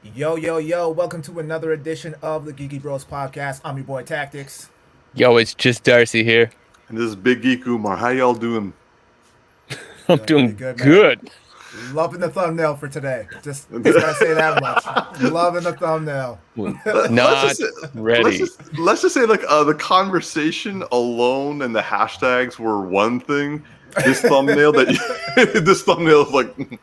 Yo, yo, yo, welcome to another edition of the Geeky Bros Podcast. I'm your boy Tactix. Yo, it's just Darcy here. And this is Big Geek Umar. How y'all doing? I'm Doing pretty doing good, man. good. Loving the thumbnail for today. Just gotta say that much. Loving the thumbnail. Let's Not just let's ready. just let's just say like the conversation alone and the hashtags were one thing. This thumbnail this thumbnail is like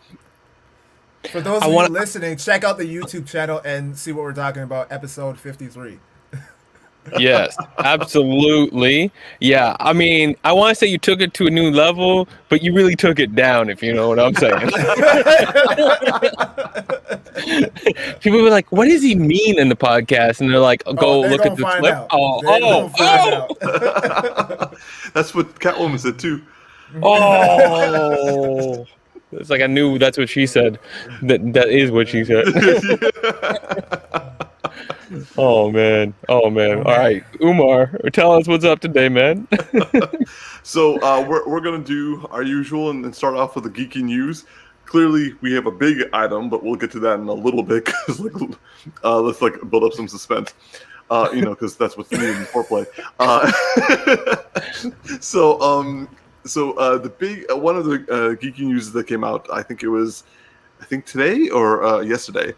For those I of you want. listening, check out the YouTube channel and see what we're talking about, episode 53. Yes, absolutely. Yeah, I mean, I want to say you took it to a new level, but you really took it down. If you know what I'm saying. People were like, "What does he mean in the podcast?" And they're like, Oh, "Go they're look at gonna the find clip." out. Oh, They're oh, gonna find oh, out. that's what Catwoman said too. oh. It's like I knew that's what she said. That is what she said. Oh man. Oh man. Oh, All man. right, Umar, tell us what's up today, man. So we're gonna do our usual and then start off with the geeky news. Clearly, we have a big item, but we'll get to that in a little bit because let's like build up some suspense. Because that's what's needed in foreplay. So the big one of the geeky news that came out, I think today or yesterday,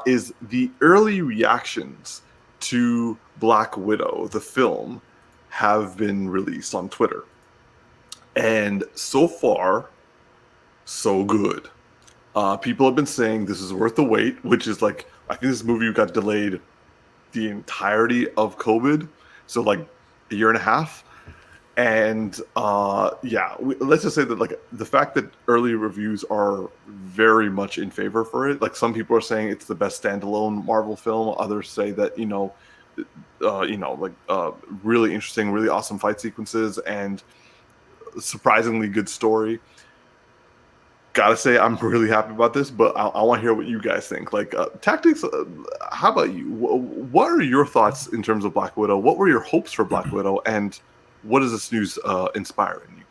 is the early reactions to Black Widow, the film, have been released on Twitter, and so far, so good. People have been saying this is worth the wait, which is like I think this movie got delayed the entirety of COVID, so like a year and a half. And let's just say that like the fact that early reviews are very much in favor for it. Like some people are saying it's the best standalone Marvel film. Others say that really interesting, really awesome fight sequences and surprisingly good story. Gotta say, I'm really happy about this, but I want to hear what you guys think. Like, Tactics, how about you? What are your thoughts in terms of Black Widow? What were your hopes for Black Widow, and what does this news inspire in you?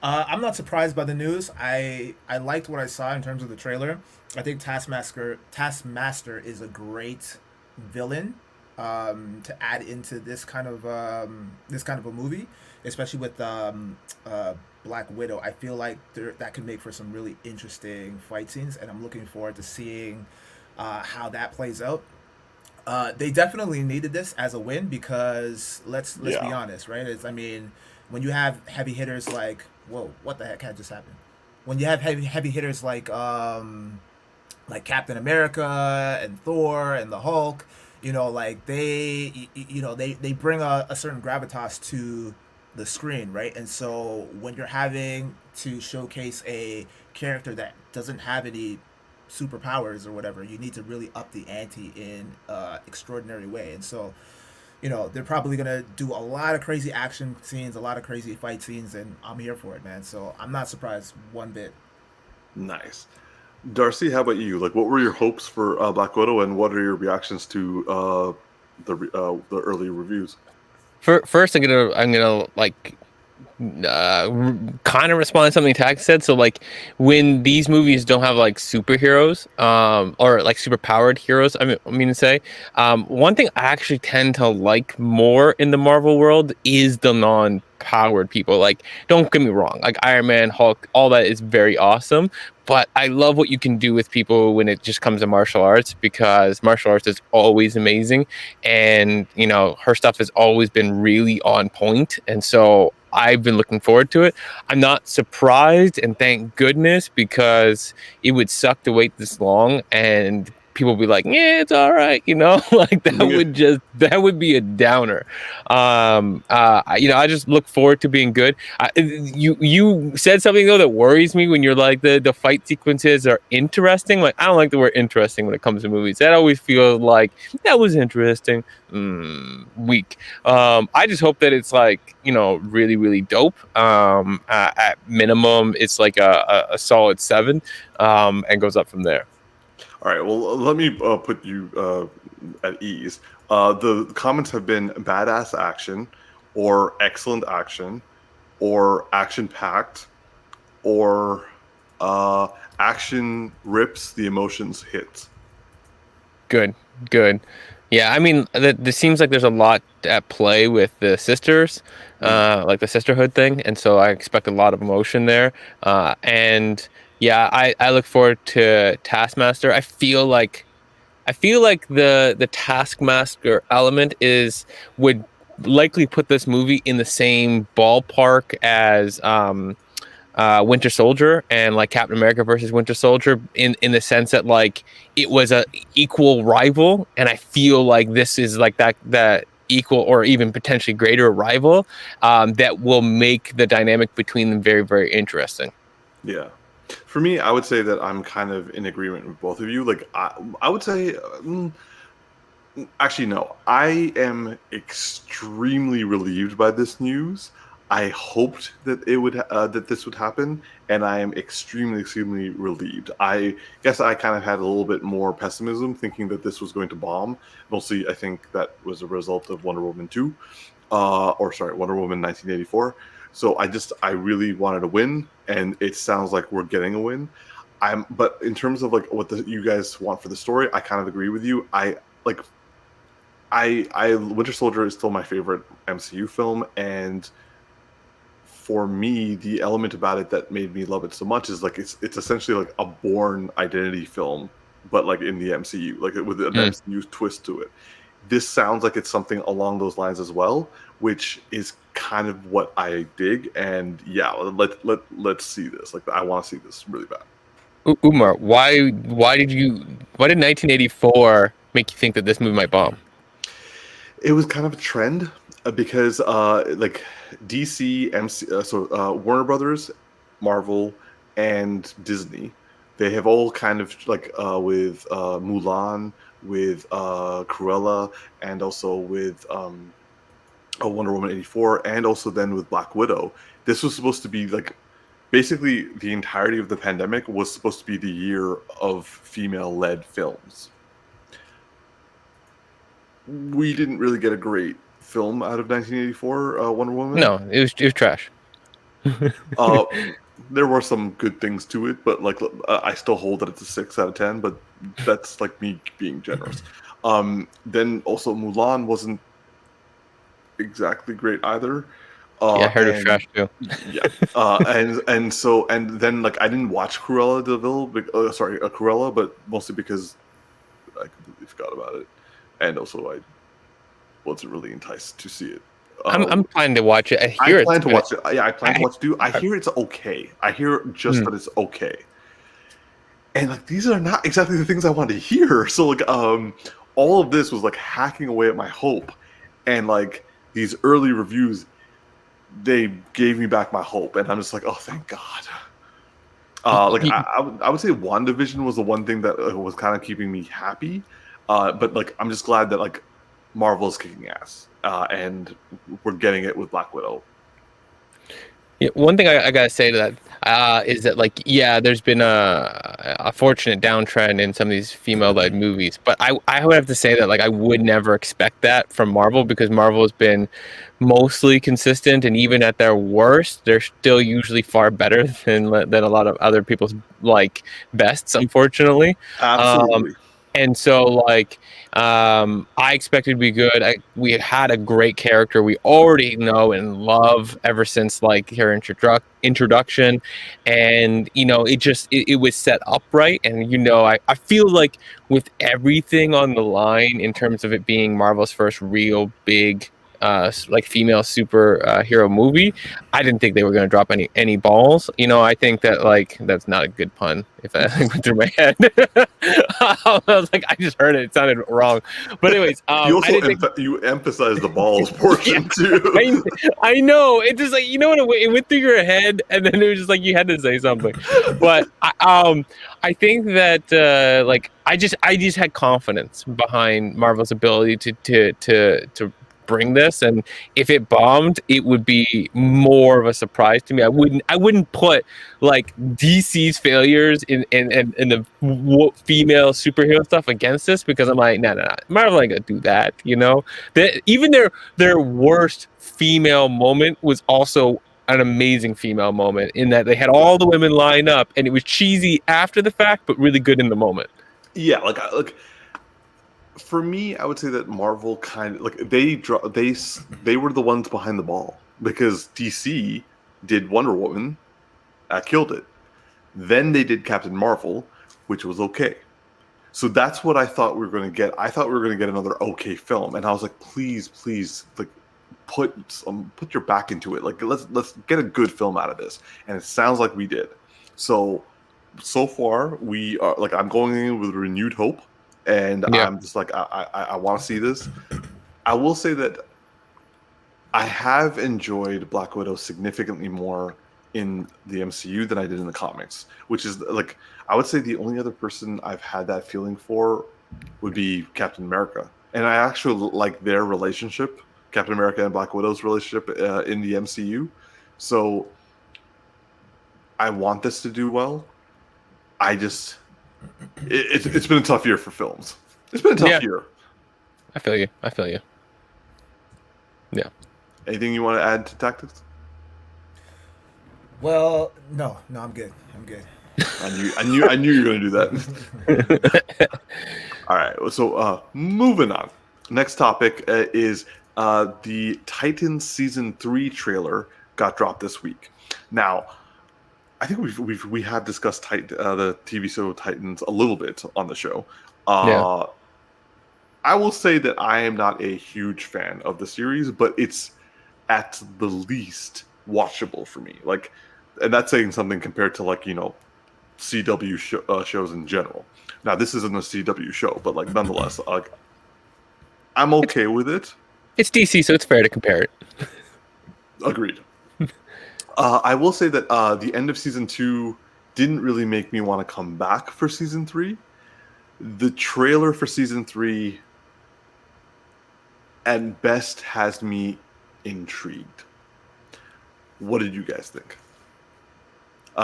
I'm not surprised by the news. I liked what I saw in terms of the trailer. I think Taskmaster is a great villain to add into this kind of a movie, especially with Black Widow. I feel like that could make for some really interesting fight scenes, and I'm looking forward to seeing how that plays out. They definitely needed this as a win because let's be Yeah. honest, right? I mean, when you have heavy hitters like whoa, what the heck had just happened? When you have heavy hitters like Captain America and Thor and the Hulk, like they bring a certain gravitas to the screen, right? And so when you're having to showcase a character that doesn't have any superpowers or whatever, you need to really up the ante in extraordinary way. And so, they're probably gonna do a lot of crazy action scenes, a lot of crazy fight scenes, and I'm here for it, man. So I'm not surprised one bit. Nice. Darcy, how about you? Like, what were your hopes for Black Widow, and what are your reactions to the early reviews? First, I'm gonna like kind of respond to something Tax said. So like when these movies don't have like superheroes or like super powered heroes, I mean to say, one thing I actually tend to like more in the Marvel world is the non-powered people. Like, don't get me wrong, like Iron Man, Hulk, all that is very awesome. But I love what you can do with people when it just comes to martial arts, because martial arts is always amazing, and her stuff has always been really on point, and so I've been looking forward to it. I'm not surprised, and thank goodness, because it would suck to wait this long and people be like, yeah, it's all right, like that would be a downer. I just look forward to being good. You said something though that worries me when you're like the fight sequences are interesting. Like, I don't like the word interesting when it comes to movies. That always feels like that was interesting. Weak. I just hope that it's like, really, really dope. At minimum, it's like a solid 7, and goes up from there. All right. Well, let me put you at ease. The comments have been badass action, or excellent action, or action packed, or action rips, the emotions hit. Good. Yeah, I mean, there seems like there's a lot at play with the sisters, like the sisterhood thing, and so I expect a lot of emotion there. And yeah, I look forward to Taskmaster. I feel like the Taskmaster element would likely put this movie in the same ballpark as Winter Soldier and like Captain America versus Winter Soldier in the sense that like it was a equal rival, and I feel like this is like that equal or even potentially greater rival that will make the dynamic between them very, very interesting. Yeah. For me, I would say that I'm kind of in agreement with both of you. Like, I would say, actually, no. I am extremely relieved by this news. I hoped that that this would happen, and I am extremely relieved. I guess I kind of had a little bit more pessimism, thinking that this was going to bomb. Mostly, I think that was a result of Wonder Woman 2, Wonder Woman 1984. So I really wanted to win, and it sounds like we're getting a win. But in terms of like what you guys want for the story, I kind of agree with you. Winter Soldier is still my favorite MCU film, and for me, the element about it that made me love it so much is like it's essentially like a Bourne Identity film, but like in the MCU, like with an MCU twist to it. This sounds like it's something along those lines as well, which is kind of what I dig. And yeah, let's see this. Like, I want to see this really bad. Umar, why did 1984 make you think that this movie might bomb? It was kind of a trend because like DC, Warner Brothers, Marvel, and Disney, they have all kind of like with Mulan, with Cruella, and also with Wonder Woman 84, and also then with Black Widow. This was supposed to be like basically the entirety of the pandemic was supposed to be the year of female-led films. We didn't really get a great film out of 1984 Wonder Woman. No, it was trash. There were some good things to it, but like I still hold that it's a 6 out of 10. But that's like me being generous. Then also Mulan wasn't exactly great either. Yeah, I heard it was trash too. Yeah, and then like I didn't watch Cruella de Vil, Cruella, but mostly because I completely forgot about it, and also I wasn't really enticed to see it. I'm planning to watch it. I plan to watch it. Yeah, I plan to watch it too. I hear it's okay. I hear just that it's okay. And like these are not exactly the things I want to hear. So like all of this was like hacking away at my hope, and like these early reviews, they gave me back my hope, and I'm just like, oh, thank God. I would say WandaVision was the one thing that was kind of keeping me happy, but like I'm just glad that like Marvel's kicking ass, and we're getting it with Black Widow. Yeah, one thing I gotta say to that is that like there's been a fortunate downtrend in some of these female-led movies, but I would have to say that like I would never expect that from Marvel, because Marvel has been mostly consistent, and even at their worst, they're still usually far better than a lot of other people's like bests, unfortunately. Absolutely. And so, like, I expected to be good. We had a great character we already know and love ever since like her introduction, and it was set up right. And I feel like with everything on the line in terms of it being Marvel's first real big like female superhero movie, I didn't think they were going to drop any balls. I think that like that's not a good pun if that went through my head. I was like, I just heard it sounded wrong. But anyways, you also you emphasize the balls portion too. I know, it's just like it went through your head, and then it was just like you had to say something. But I think that like I just had confidence behind Marvel's ability to bring this, and if it bombed, it would be more of a surprise to me. I wouldn't put like DC's failures in the female superhero stuff against this, because I'm like, no, Marvel ain't gonna do that. Even their worst female moment was also an amazing female moment, in that they had all the women line up, and it was cheesy after the fact, but really good in the moment. Yeah, like For me, I would say that Marvel kind of like they were the ones behind the ball because DC did Wonder Woman, killed it. Then they did Captain Marvel, which was okay. So that's what I thought we were going to get. I thought we were going to get another okay film, and I was like, please, like put your back into it. Like let's get a good film out of this, and it sounds like we did. So far we are like I'm going in with renewed hope, and Yeah. I'm just like I want to see this. I will say that I have enjoyed Black Widow significantly more in the MCU than I did in the comics, which is like I would say the only other person I've had that feeling for would be Captain America, and I actually like their relationship, Captain America and Black Widow's relationship in the MCU. So I want this to do well. It's been a tough year for films. It's been a tough year. I feel you. Yeah. Anything you want to add to Tactics? Well, no, I'm good. I knew you were going to do that. All right. So moving on. Next topic is the Titans season 3 trailer got dropped this week. Now, I think we have discussed the TV show Titans a little bit on the show. I will say that I am not a huge fan of the series, but it's at the least watchable for me. Like, and that's saying something compared to like CW shows in general. Now, this isn't a CW show, but like nonetheless, like I'm okay with it. It's DC, so it's fair to compare it. Agreed. I will say that the end of season 2 didn't really make me want to come back for season 3. The trailer for season 3 at best has me intrigued. What did you guys think?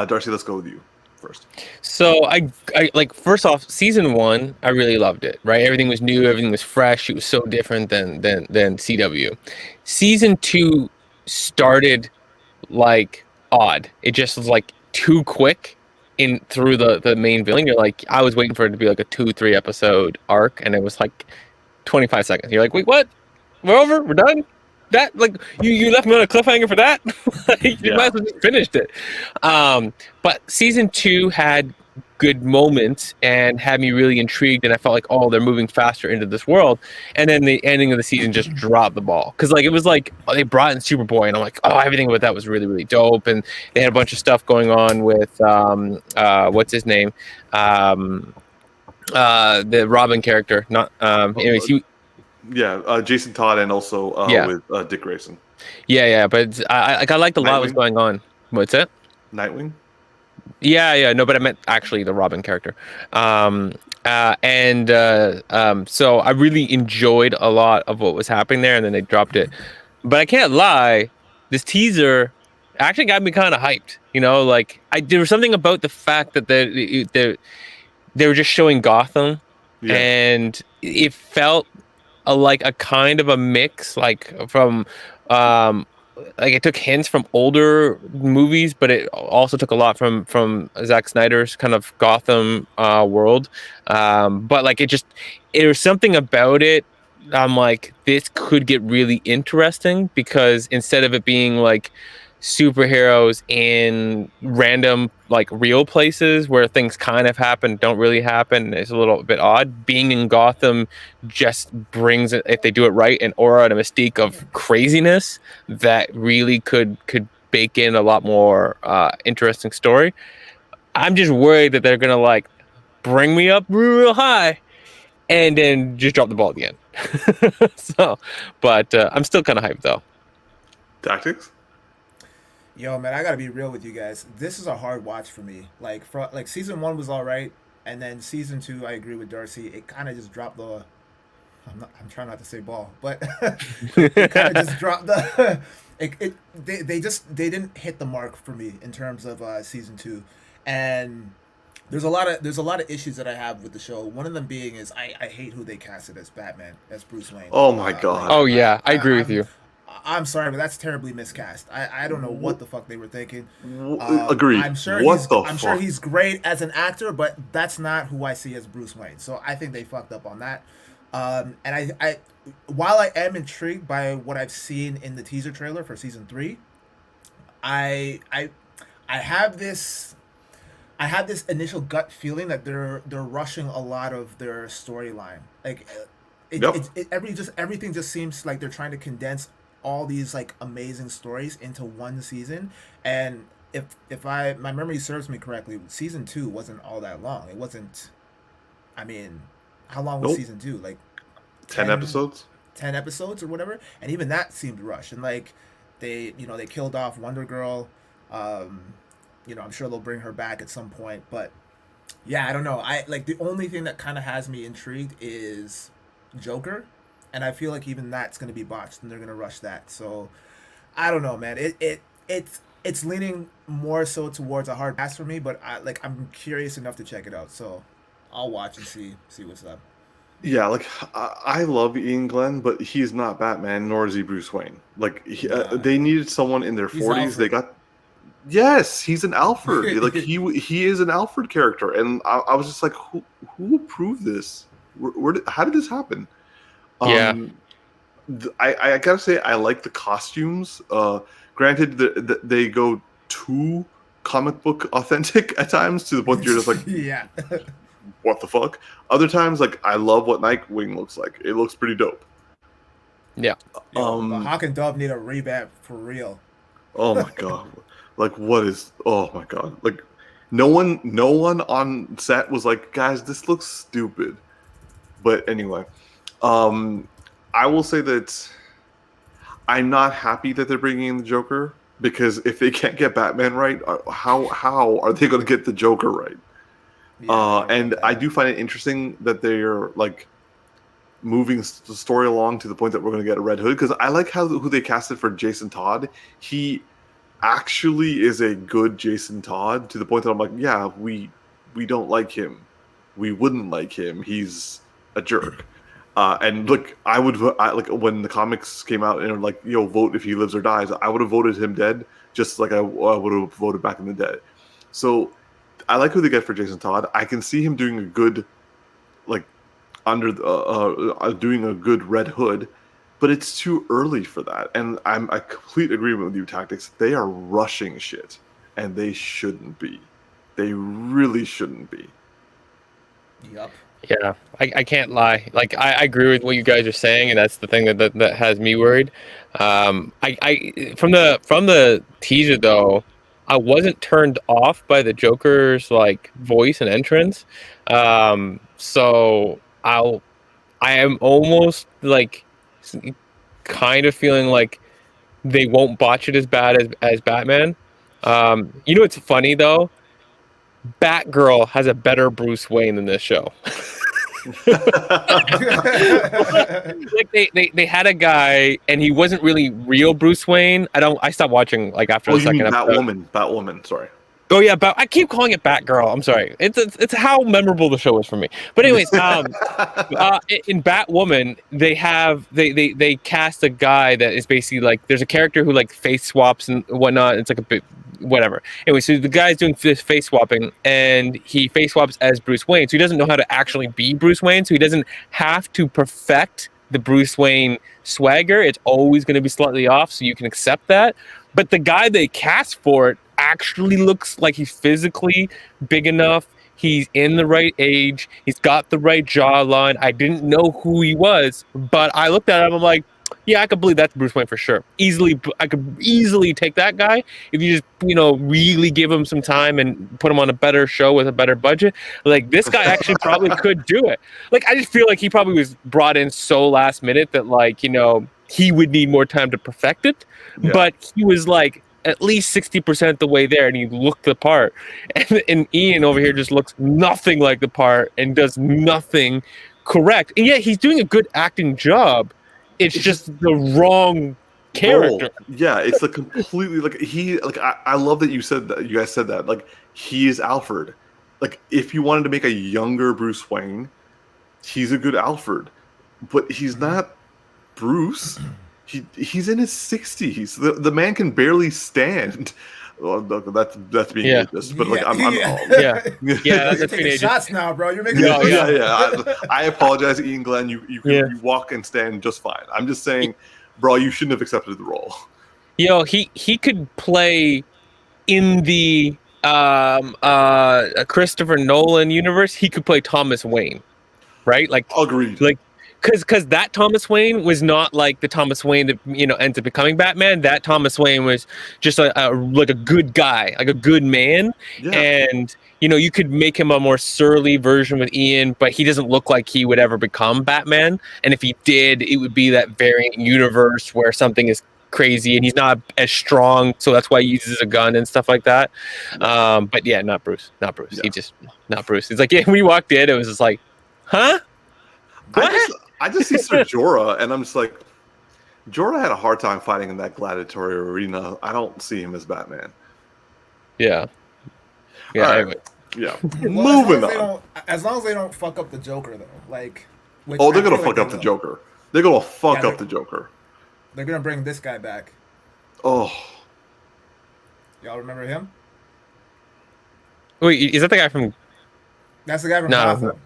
Darcy, let's go with you first. So I like first off, season 1, I really loved it. Right, everything was new, everything was fresh. It was so different than CW. Season 2 started like odd. It just was like too quick in through the main villain. You're like, I was waiting for it to be like a 2-3 episode arc, and it was like 25 seconds. You're like, wait, what? We're over? We're done? That like you left me on a cliffhanger for that? You might as well just finished it. But season 2 had good moments and had me really intrigued, and I felt like, oh, they're moving faster into this world. And then the ending of the season just dropped the ball, because like it was like they brought in Superboy, and I'm like, oh, everything about that was really, really dope. And they had a bunch of stuff going on with what's his name, the Robin character. Not anyways, Jason Todd, and also with Dick Grayson. But I liked a lot was going on. What's it? Nightwing. No, but I meant actually the Robin character. So I really enjoyed a lot of what was happening there, and then they dropped it. But I can't lie, this teaser actually got me kind of hyped. Like there was something about the fact that they were just showing Gotham, and it felt like a kind of a mix, like from like it took hints from older movies, but it also took a lot from Zack Snyder's kind of Gotham world. But like it was something about it. I'm like, this could get really interesting, because instead of it being like superheroes in random like real places where things kind of happen, don't really happen, it's a little bit odd. Being in Gotham just brings, if they do it right, an aura and a mystique of craziness that really could bake in a lot more interesting story. I'm just worried that they're gonna like bring me up real high and then just drop the ball at the end. But I'm still kind of hyped though. Tactics. Yo, man, I gotta be real with you guys. This is a hard watch for me. Like, season 1 was all right, and then season 2, I agree with Darcy. It kind of just dropped the. I'm trying not to say ball, but it kind of just dropped the. They didn't hit the mark for me in terms of season 2, and there's a lot of issues that I have with the show. One of them being is I hate who they casted as Batman, as Bruce Wayne. Oh my god. I agree with you. I'm sorry, but that's terribly miscast. I don't know what the fuck they were thinking. Agreed. I'm sure he's great as an actor, but that's not who I see as Bruce Wayne. So I think they fucked up on that. And while I am intrigued by what I've seen in the teaser trailer for season 3, I I I have this initial gut feeling that they're rushing a lot of their storyline. Like Yep. everything just seems like they're trying to condense all these like amazing stories into one season. And if my memory serves me correctly, season 2 wasn't all that long. It wasn't. I mean, how long was Nope. season 2? Like 10 10 episodes. 10 episodes or whatever, and even that seemed rushed. And like they killed off Wonder Girl. um I'm sure they'll bring her back at some point, but yeah, I don't know. I like the only thing that kind of has me intrigued is Joker, and I feel like even that's going to be botched and they're going to rush that. So I don't know, man. It's leaning more so towards a hard pass for me, but I'm curious enough to check it out, so I'll watch and see what's up. Yeah, like I love Ian Glenn, but he's not Batman, nor is he Bruce Wayne. Like Nah, they needed someone in their he's 40s. They Alfred. got yes, he's an Alfred. Like he is an Alfred character, and I was just like, who approved this? How did this happen? Yeah. Um, I gotta say I like the costumes. Granted, they go too comic book authentic at times to the point you're just like, Yeah. what the fuck? Other times, like I love what Nightwing looks like. It looks pretty dope. Yeah. Yo, the Um, Hawk and Dove need a revamp for real. oh my god, like what is? Oh my god, like no one on set was like, guys, this looks stupid. But anyway, um, I will say that I'm not happy that they're bringing in the Joker because if they can't get Batman right, how are they going to get the Joker right? Yeah, I hear And about I that. do find it interesting that they're like moving the story along to the point that we're going to get a Red Hood because I like who they casted for Jason Todd. He actually is a good Jason Todd to the point that I'm like, yeah, we don't like him. We wouldn't like him. He's a jerk. And look, like when the comics came out and like, vote if he lives or dies. I would have voted him dead, just like I would have voted back in the dead. So I like who they get for Jason Todd. I can see him doing a good, like, doing a good Red Hood, but it's too early for that. And I complete agreement with you, Tactics. They are rushing shit, and they shouldn't be. They really shouldn't be. Yup. Yeah, I can't lie. Like I agree with what you guys are saying, and that's the thing that has me worried. I from the teaser though, I wasn't turned off by the Joker's like voice and entrance. So I am almost like kind of feeling like they won't botch it as bad as Batman. It's funny though. Batgirl has a better Bruce Wayne than this show. Like they had a guy and he wasn't really real Bruce Wayne. I stopped watching like after Oh, the you mean second episode. Batwoman, sorry. Oh yeah, but I keep calling it Batgirl. I'm sorry. It's how memorable the show is for me. But anyways, in Batwoman, they cast a guy that is basically like there's a character who like face swaps and whatnot. It's like a bit whatever. Anyway, so the guy's doing this face swapping and he face swaps as Bruce Wayne. So he doesn't know how to actually be Bruce Wayne. So he doesn't have to perfect the Bruce Wayne swagger. It's always going to be slightly off, so you can accept that. But the guy they cast for it actually looks like he's physically big enough. He's in the right age. He's got the right jawline. I didn't know who he was, but I looked at him. I'm like, yeah, I could believe that's Bruce Wayne for sure. I could easily take that guy if you just, really give him some time and put him on a better show with a better budget. Like this guy actually probably could do it. Like I just feel like he probably was brought in so last minute that he would need more time to perfect it. Yeah. But he was like at least 60% the way there and he looked the part. And Ian over here just looks nothing like the part and does nothing correct. And yet he's doing a good acting job. It's just the wrong character. Yeah, it's like completely I love that you guys said that. Like he is Alfred. Like if you wanted to make a younger Bruce Wayne, he's a good Alfred. But he's not Bruce. He's in his 60s. The man can barely stand. Well, that's being Yeah. ageist, but like I'm Yeah. Yeah, You're that's taking teenagers. shots now, bro. You're making No, I apologize, Ian Glenn. You walk and stand just fine. I'm just saying, bro, you shouldn't have accepted the role. He could play in the Christopher Nolan universe. He could play Thomas Wayne, right? Agreed. Because that Thomas Wayne was not like the Thomas Wayne that ends up becoming Batman. That Thomas Wayne was just like a good guy, like a good man. Yeah. And you could make him a more surly version with Ian, but he doesn't look like he would ever become Batman. And if he did, it would be that variant universe where something is crazy and he's not as strong, so that's why he uses a gun and stuff like that. But yeah, not Bruce. Not Bruce. Yeah. He just not Bruce. He's like, yeah, when we walked in, it was just like, huh? I just see Sir Jorah, and I'm just like, Jorah had a hard time fighting in that gladiatorial arena. I don't see him as Batman. Yeah. Yeah. All right. Anyway. Yeah. Well, Moving on. As long as they don't fuck up the Joker, though. Which Oh, they're I gonna feel fuck like up they the will. Joker. They're gonna fuck Yeah, up the Joker. They're gonna bring this guy back. Oh, Y'all remember him? Wait, is that the guy from? That's the guy from No. Gotham.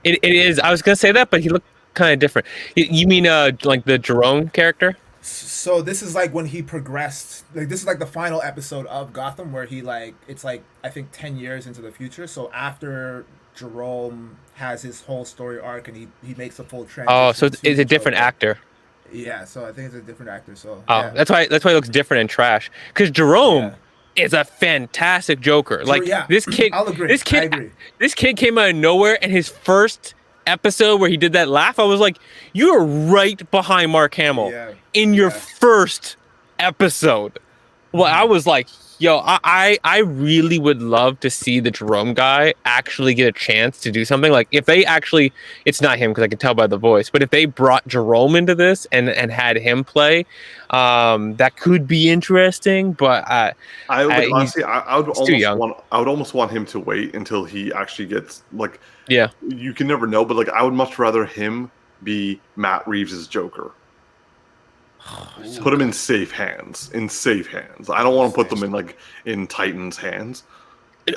It is. I was gonna say that, but he looked kind of different. You mean like the Jerome character? So this is like when he progressed. Like this is like the final episode of Gotham, where it's like I think 10 years into the future. So after Jerome has his whole story arc and he makes a full transition. Oh, so it's to a different Joker. actor. Yeah, so I think it's a different actor. So Oh, yeah. that's why he looks different and trash. Because Jerome is a fantastic Joker. Like yeah, this kid, I'll agree. This kid, I agree. This kid came out of nowhere, and his first episode where he did that laugh, I was like, you are right behind Mark Hamill in your first episode. Well, I was like, yo, I really would love to see the Jerome guy actually get a chance to do something. Like if they actually, it's not him because I can tell by the voice, but if they brought Jerome into this and had him play, that could be interesting. But I would honestly, I would almost want him to wait until he actually gets like. Yeah. You can never know, but like I would much rather him be Matt Reeves' Joker. Put him in safe hands. I don't want to put them in Titan's hands.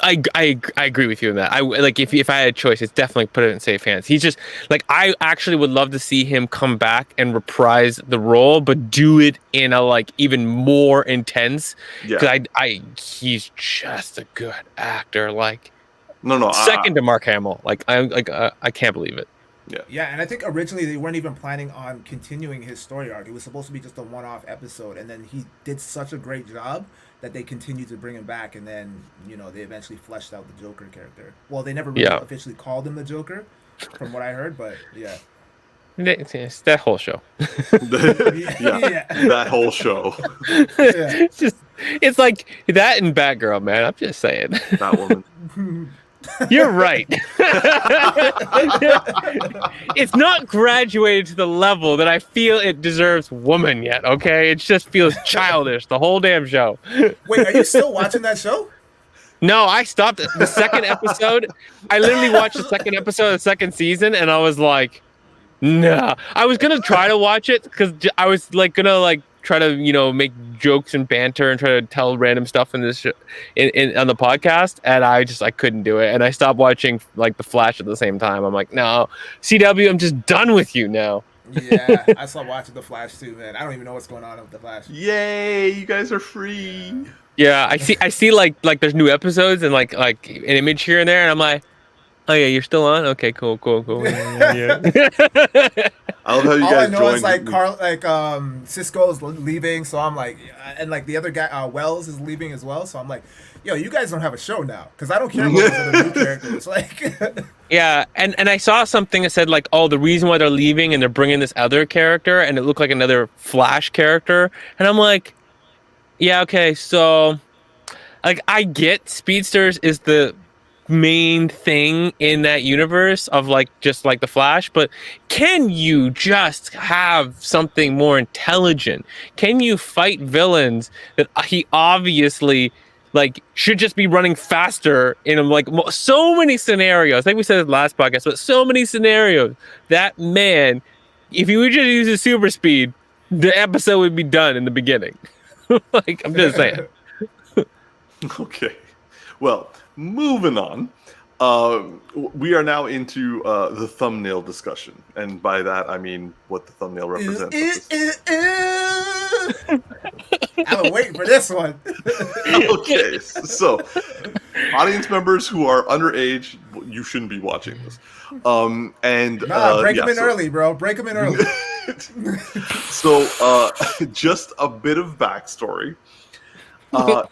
I agree with you on that. I like if I had a choice, it's definitely put it in safe hands. He's just like I actually would love to see him come back and reprise the role, but do it in a even more intense. Because he's just a good actor. Second to Mark Hamill. I can't believe it. Yeah, and I think originally they weren't even planning on continuing his story arc. It was supposed to be just a one-off episode, and then he did such a great job that they continued to bring him back, and then they eventually fleshed out the Joker character. Well, they never really officially called him the Joker, from what I heard, but yeah. It's that whole show. That whole show. It's like that and Batgirl, man. I'm just saying. Batwoman. You're right. It's not graduated to the level that I feel it deserves woman yet, okay? It just feels childish, the whole damn show. Wait, are you still watching that show? No, I stopped at the second episode. I literally watched the second episode of the second season, and I was like, nah. I was going to try to watch it, because I was going to try to make jokes and banter and try to tell random stuff in this on the podcast, and I couldn't do it, and I stopped watching The Flash at the same time. I'm like, no, CW, I'm just done with you now. Yeah, I stopped watching The Flash too, man. I don't even know what's going on with The Flash. Yay, you guys are free. Yeah, I see like there's new episodes and like an image here and there, and I'm like, oh yeah, you're still on? Okay, cool. Yeah. I love how you All guys I know joined. is Cisco's leaving, so I'm like, and the other guy, Wells, is leaving as well, so I'm like, yo, you guys don't have a show now, because I don't care about those other new characters. Yeah, and I saw something that said oh, the reason why they're leaving and they're bringing this other character, and it looked like another Flash character, and I'm like, yeah, okay, so I get Speedsters is the main thing in that universe of just the Flash, but can you just have something more intelligent? Can you fight villains that he obviously should just be running faster in so many scenarios? I think we said it last podcast, but so many scenarios that man, if he would just use his super speed, the episode would be done in the beginning. I'm just saying. Okay. Well, moving on. We are now into the thumbnail discussion, and by that I mean what the thumbnail represents. I've been waiting for this one. Okay, so audience members who are underage, you shouldn't be watching this. Break them in early, bro. Break them in early. So, just a bit of backstory.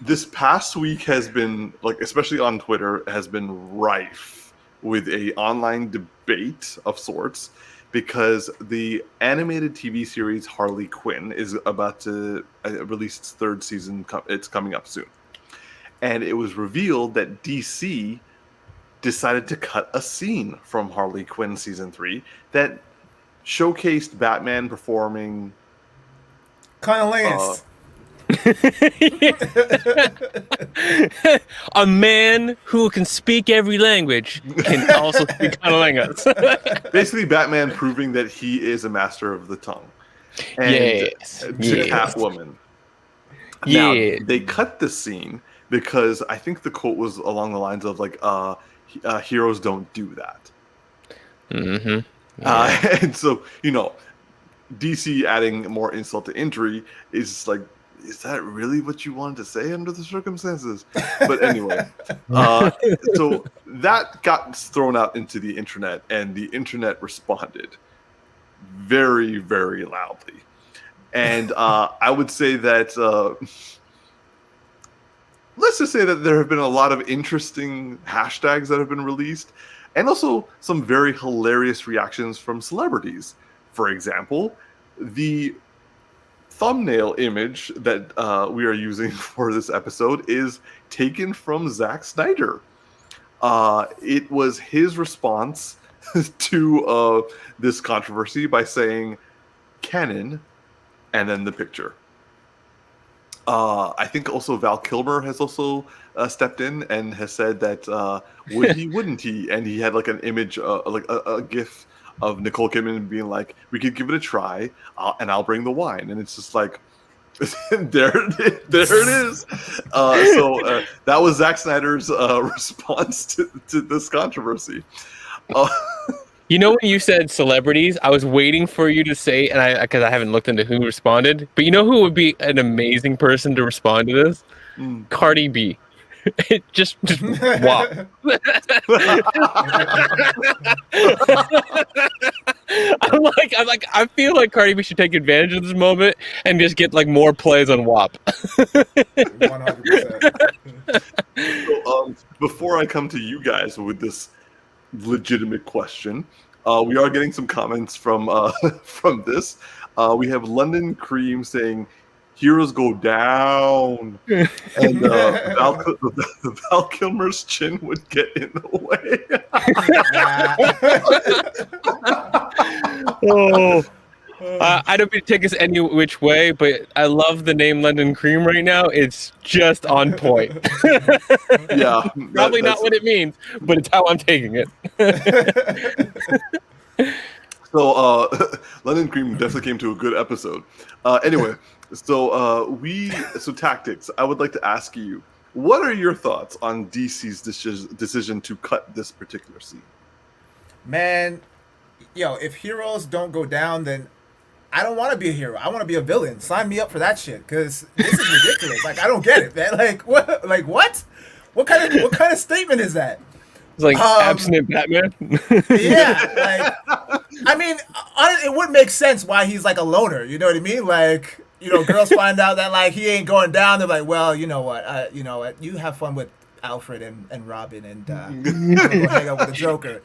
This past week has been, like, especially on Twitter, has been rife with a online debate of sorts because the animated TV series Harley Quinn is about to release its third season. It's coming up soon. And it was revealed that DC decided to cut a scene from Harley Quinn season 3 that showcased Batman performing Cunnilingus. A man who can speak every language can also speak cunnilingus. Basically, Batman proving that he is a master of the tongue. And Yes. Catwoman. Now, they cut the scene because I think the quote was along the lines of, like, heroes don't do that. Mm-hmm. And so, DC adding more insult to injury is like, is that really what you wanted to say under the circumstances? But anyway, so that got thrown out into the internet, and the internet responded very, very loudly. And I would say that, let's just say that there have been a lot of interesting hashtags that have been released, and also some very hilarious reactions from celebrities. For example, the thumbnail image that we are using for this episode is taken from Zack Snyder. It was his response to this controversy by saying "canon" and then the picture. I think also Val Kilmer has also stepped in and has said that would he, wouldn't he? And he had like an image, like a GIF of Nicole Kidman being like, "We could give it a try, and I'll bring the wine." And it's just like, there it is. So that was Zack Snyder's response to this controversy. You know, when you said celebrities, I was waiting for you to say, and because I haven't looked into who responded, but you know who would be an amazing person to respond to this? Cardi B. just wow. I feel like Cardi B should take advantage of this moment and just get like more plays on WAP. 100%. So, before I come to you guys with this legitimate question, we are getting some comments from from this. We have London Cream saying, "Heroes go down," and Val Kilmer's chin would get in the way. I don't mean to take us any which way, but I love the name London Cream right now. It's just on point. Yeah, Probably not what it means, but it's how I'm taking it. So London Cream definitely came to a good episode. Anyway, so Tactix, I would like to ask you, what are your thoughts on DC's decision to cut this particular scene? Man, if heroes don't go down, then I don't want to be a hero. I want to be a villain. Sign me up for that shit, because this is ridiculous. Like, I don't get it, man. Like, what? Like, what? What kind of statement is that? It's like abstinent Batman. Yeah, like, I mean, it would make sense why he's like a loner. You know what I mean? Like, girls find out that like he ain't going down. They're like, well, you know what? You have fun with Alfred and Robin, and go hang out with the Joker.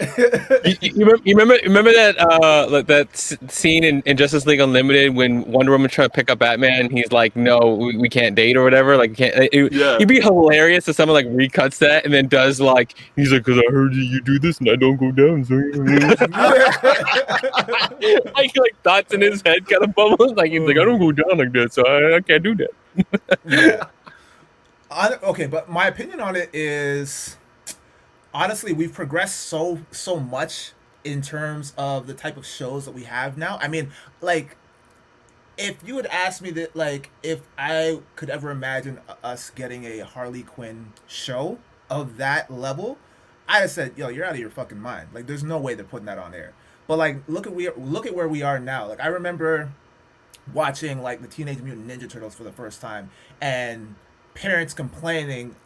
you remember that scene in Justice League Unlimited when Wonder Woman trying to pick up Batman, and he's like, "No, we can't date" or whatever. Like, it'd be hilarious if someone like recuts that and then does like, he's like, "Because I heard you do this and I don't go down." So like thoughts in his head kind of bubbles. Like he's like, "I don't go down like that, so I can't do that." Yeah. Okay, but my opinion on it is, honestly, we've progressed so much in terms of the type of shows that we have now. I mean, like, if you had asked me that, like, if I could ever imagine us getting a Harley Quinn show of that level, I'd have said, "Yo, you're out of your fucking mind. Like, there's no way they're putting that on air." But like, look at where we are now. Like, I remember watching like the Teenage Mutant Ninja Turtles for the first time, and parents complaining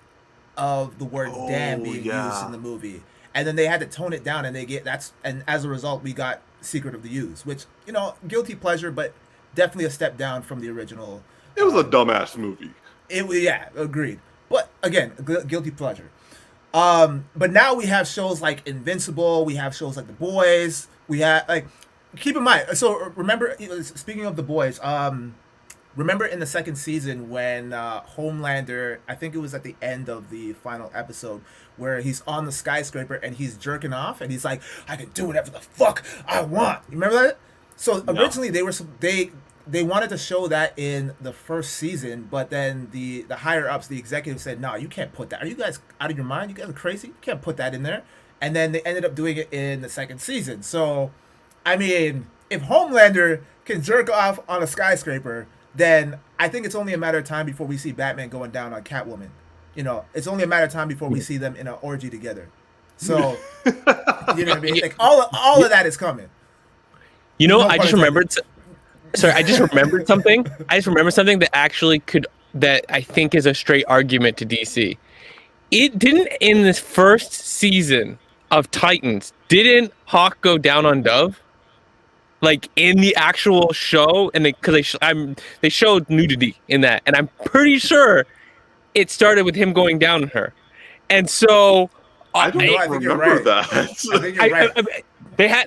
of the word "damn" being used in the movie, and then they had to tone it down, and and as a result, we got Secret of the Use, which, guilty pleasure, but definitely a step down from the original. It was a dumbass movie. Agreed. But again, guilty pleasure. But now we have shows like Invincible. We have shows like The Boys. We have, like, keep in mind. So remember, speaking of The Boys, remember in the second season when Homelander, I think it was at the end of the final episode, where he's on the skyscraper and he's jerking off and he's like, "I can do whatever the fuck I want." You remember that? So originally they wanted to show that in the first season, but then the higher ups, the executives said, "No, you can't put that. Are you guys out of your mind? You guys are crazy. You can't put that in there." And then they ended up doing it in the second season. So, I mean, if Homelander can jerk off on a skyscraper, then I think it's only a matter of time before we see Batman going down on Catwoman. It's only a matter of time before we see them in an orgy together. So, you know what I mean? Like, all of that is coming. I just remembered. Sorry, I just remembered something. I just remembered something that I think is a straight argument to DC. It didn't, in this first season of Titans, didn't Hawk go down on Dove? Like, in the actual show, and they showed nudity in that, and I'm pretty sure it started with him going down on her. And so I don't remember that. I think you're right.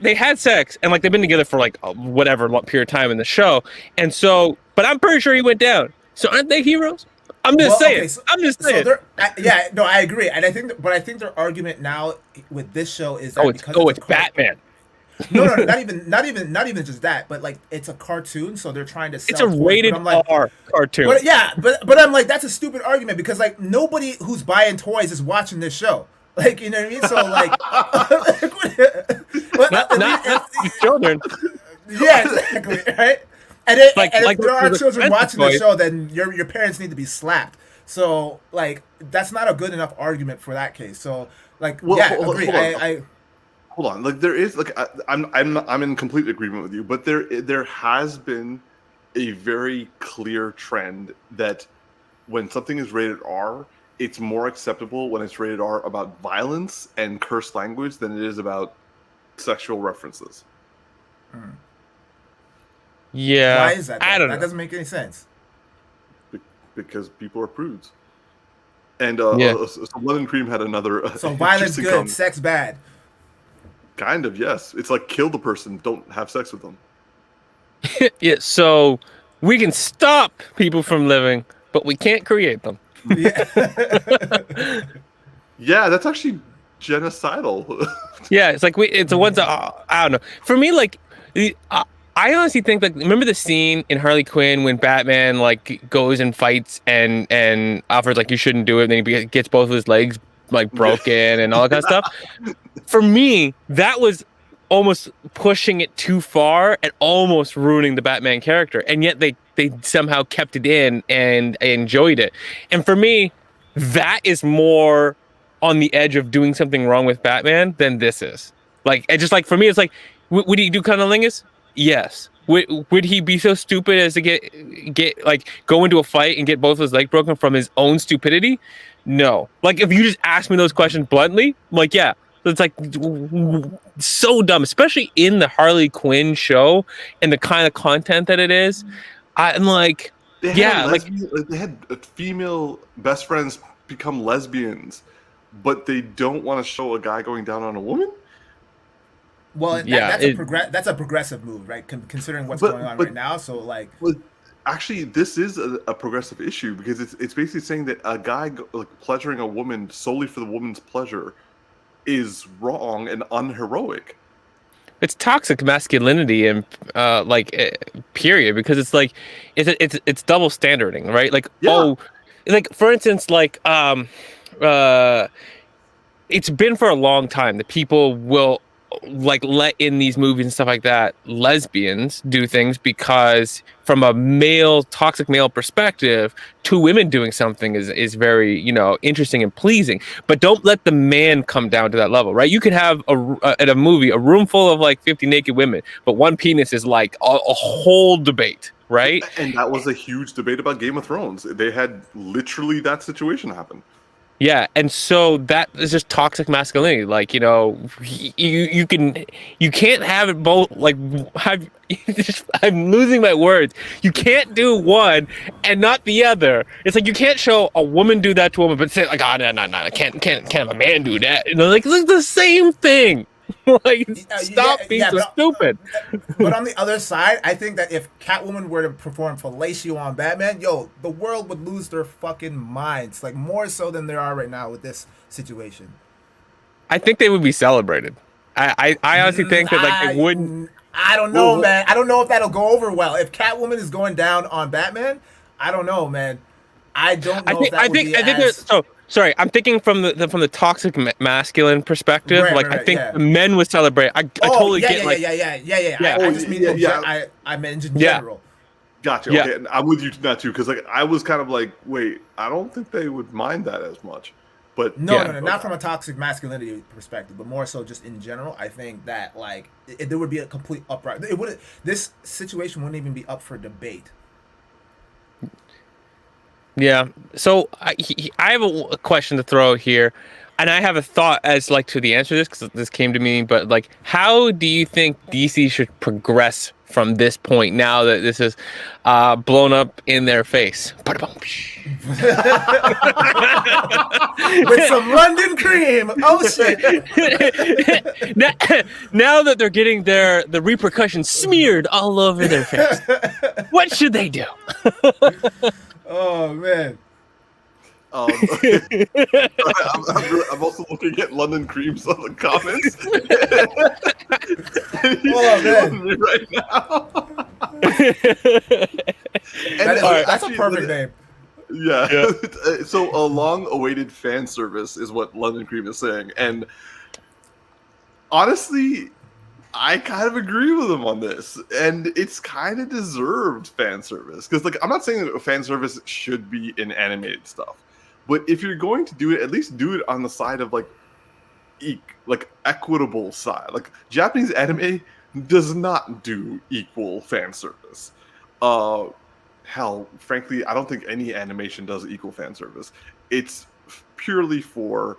They had sex, and like they've been together for like whatever period of time in the show, and so, but I'm pretty sure he went down. So aren't they heroes? I'm just saying. I'm just saying. I agree, and I think their argument now with this show is that it's Batman. No, not even just that, but like, it's a cartoon, so they're trying to sell. It's a rated R cartoon. But I'm like, that's a stupid argument, because like, nobody who's buying toys is watching this show. Like, you know what I mean? So like, not children. Yeah, exactly, right? And if there are children watching the show, then your parents need to be slapped. So like, that's not a good enough argument for that case. So like, agree. Hold on, like, there is, like, I'm in complete agreement with you, but there has been a very clear trend that when something is rated R, it's more acceptable when it's rated R about violence and curse language than it is about sexual references. Yeah. Why is that? I don't know. That doesn't make any sense. Because people are prudes. And so Lemon Cream had another. So violence good, sex bad. Kind of, yes. It's like, kill the person, don't have sex with them. Yeah, so we can stop people from living, but we can't create them. Yeah. Yeah, that's actually genocidal. Yeah, it's like it's the ones that I don't know. For me, like, I honestly think, like, remember the scene in Harley Quinn when Batman like goes and fights and Alfred's like, "You shouldn't do it," and then he gets both of his legs like broken and all that kind of stuff. For me, that was almost pushing it too far and almost ruining the Batman character, and yet they somehow kept it in and I enjoyed it. And for me, that is more on the edge of doing something wrong with Batman than this is. Like, it just, like, for me, it's like, would he do cunnilingus? Yes. Would he be so stupid as to get like, go into a fight and get both of his legs broken from his own stupidity? No. Like, if you just ask me those questions bluntly, I'm like, yeah. It's like so dumb, especially in the Harley Quinn show and the kind of content that it is. I'm like, they had female best friends become lesbians, but they don't want to show a guy going down on a woman. Well, that's a progressive move, right? Considering what's going on right now. So like, actually, this is a progressive issue, because it's basically saying that a guy like pleasuring a woman solely for the woman's pleasure is wrong and unheroic. It's toxic masculinity and period, because it's like it's double standarding, right? Like, like, for instance, like it's been for a long time that people will like let in these movies and stuff like that lesbians do things, because from a male toxic male perspective, two women doing something is very, you know, interesting and pleasing, but don't let the man come down to that level, right? You could have at a movie a room full of like 50 naked women, but one penis is like a whole debate, right? And that was a huge debate about Game of Thrones. They had literally that situation happen. Yeah, and so that is just toxic masculinity. Like, you know, you can't have it both. Like, I'm losing my words. You can't do one and not the other. It's like you can't show a woman do that to a woman, but say like, oh no, can't have a man do that. You know, like it's the same thing. Like, stop being so stupid. But on the other side, I think that if Catwoman were to perform fellatio on Batman, the world would lose their fucking minds, like more so than they are right now with this situation. I think they would be celebrated. I honestly think that like they wouldn't. I don't know, man. I don't know if that'll go over well. If Catwoman is going down on Batman, I don't know, man. I don't know. I think sorry, I'm thinking from the toxic masculine perspective. I think the men would celebrate. I totally get Yeah. I just mean I meant in general. Gotcha. Yeah. Okay, I'm with you that too, because like I was kind of like, wait, I don't think they would mind that as much. But no, not from a toxic masculinity perspective, but more so just in general. I think that like there would be a complete upright. It wouldn't. This situation wouldn't even be up for debate. Yeah. So I have a question to throw here, and I have a thought as like to the answer to this, because this came to me. But like, how do you think DC should progress from this point now that this is blown up in their face? With some London cream. Oh shit! Now that they're getting the repercussions smeared all over their face, what should they do? Oh man. I'm also looking at London Creams on the comments. That's a perfect name. Yeah. So a long-awaited fan service is what London Cream is saying, and honestly, I kind of agree with him on this, and it's kind of deserved fan service, because like I'm not saying that fan service should be in animated stuff, but if you're going to do it, at least do it on the side of like equitable side. Like Japanese anime does not do equal fan service. Hell, frankly, I don't think any animation does equal fan service. It's purely for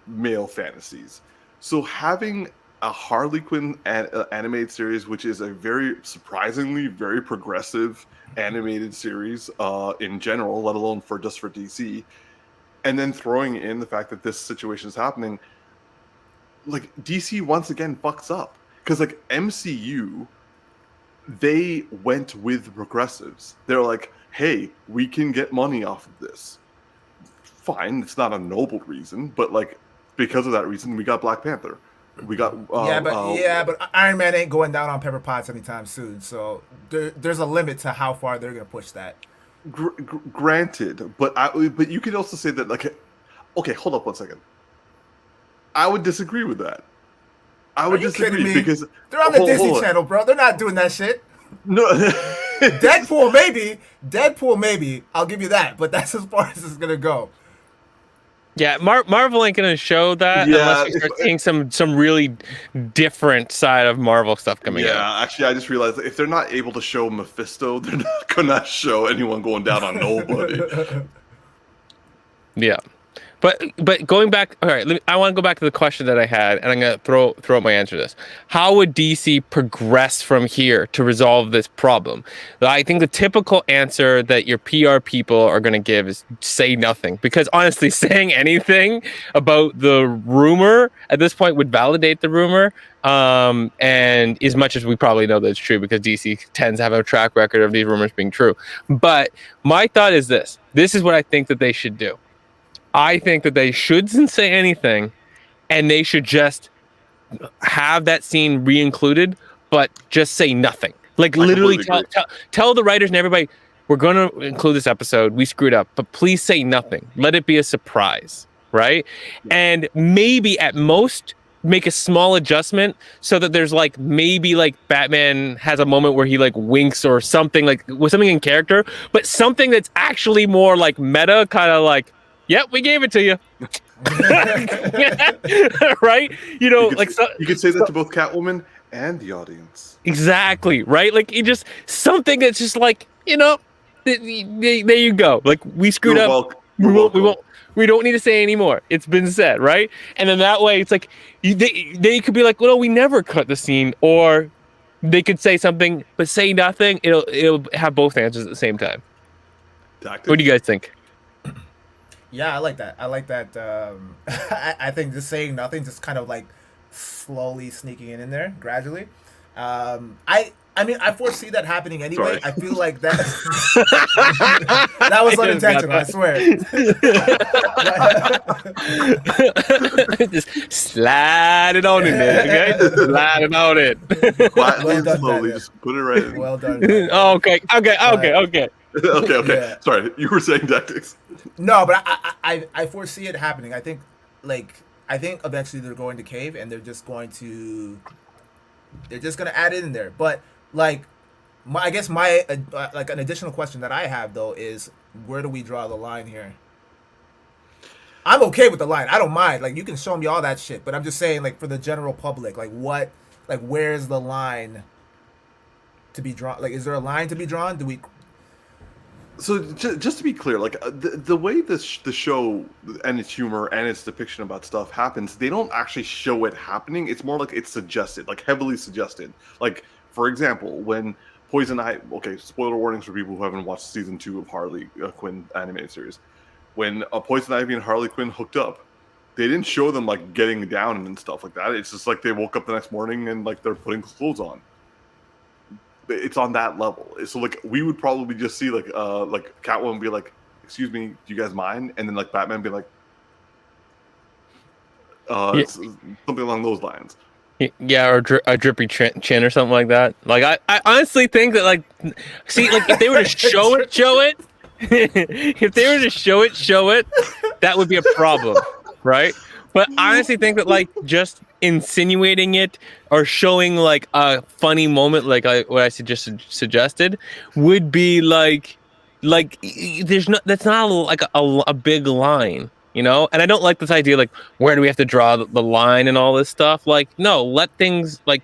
male fantasies. So having a Harley Quinn animated series, which is a very surprisingly very progressive animated series in general, let alone just for DC, and then throwing in the fact that this situation is happening, like DC once again fucks up, because like MCU, they went with progressives. They're like, hey, we can get money off of this. Fine, it's not a noble reason, but like because of that reason, we got Black Panther. We got but Iron Man ain't going down on Pepper Potts anytime soon. So there's a limit to how far they're gonna push that. Granted, but you could also say that like, okay, hold up one second. I would disagree with that. I would disagree because they're on the Disney Channel, bro. They're not doing that shit. No, Deadpool maybe. I'll give you that, but that's as far as it's gonna go. Yeah, Marvel ain't gonna show that unless we start seeing some really different side of Marvel stuff coming out. Yeah, actually, I just realized that if they're not able to show Mephisto, they're not gonna show anyone going down on nobody. Yeah. But going back, all right, I want to go back to the question that I had, and I'm going to throw out my answer to this. How would DC progress from here to resolve this problem? I think the typical answer that your PR people are going to give is say nothing, because honestly, saying anything about the rumor at this point would validate the rumor. And as much as we probably know that it's true, because DC tends to have a track record of these rumors being true. But my thought is this. This is what I think that they should do. I think that they shouldn't say anything, and they should just have that scene re-included, but just say nothing. Like literally tell the writers and everybody, we're going to include this episode. We screwed up, but please say nothing. Let it be a surprise, right? Yeah. And maybe at most make a small adjustment so that there's like maybe like Batman has a moment where he like winks or something, like with something in character, but something that's actually more like meta, kind of like, yep, we gave it to you. Right? You know, you could say that to both Catwoman and the audience. Exactly, right? Like it just something that's just like, you know, there you go. Like we screwed up. We don't need to say anymore. It's been said, right? And then that way, it's like they could be like, well, no, we never cut the scene, or they could say something but say nothing. It'll have both answers at the same time. Tactix. What do you guys think? Yeah, I like that. I think just saying nothing, just kind of like slowly sneaking in there gradually. I mean, I foresee that happening anyway. Sorry. I feel like that that was unintentional. I swear. Just slide it on in there, okay? Just slide it on it. Quietly and done, slowly, Batman. just put it right in. Well done. Oh, okay. Okay. Yeah. Sorry, you were saying Tactix. No, but I foresee it happening. I think eventually they're going to cave and they're just gonna add it in there. But like, I guess my like an additional question that I have though is, where do we draw the line here? I'm okay with the line. I don't mind. Like, you can show me all that shit, but I'm just saying, like, for the general public, like, where's the line to be drawn? Like, is there a line to be drawn? Do we? So just to be clear, like the way the show and its humor and its depiction about stuff happens, they don't actually show it happening. It's more like it's suggested, like heavily suggested. Like, for example, when Poison Ivy, okay, spoiler warnings for people who haven't watched season 2 of Harley Quinn animated series. When Poison Ivy and Harley Quinn hooked up, they didn't show them like getting down and stuff like that. It's just like they woke up the next morning and like they're putting clothes on. It's on that level. So like we would probably just see like Catwoman be like, "Excuse me, do you guys mind?" And then like Batman be like, something along those lines. Yeah, or a drippy chin or something like that. Like I honestly think that like, see, like if they were to show it. If they were to show it, that would be a problem, right? But I honestly think that like just insinuating it or showing like a funny moment, like what I suggested, would be like that's not like a big line, you know. And I don't like this idea like, where do we have to draw the line and all this stuff. Like, no, let things like,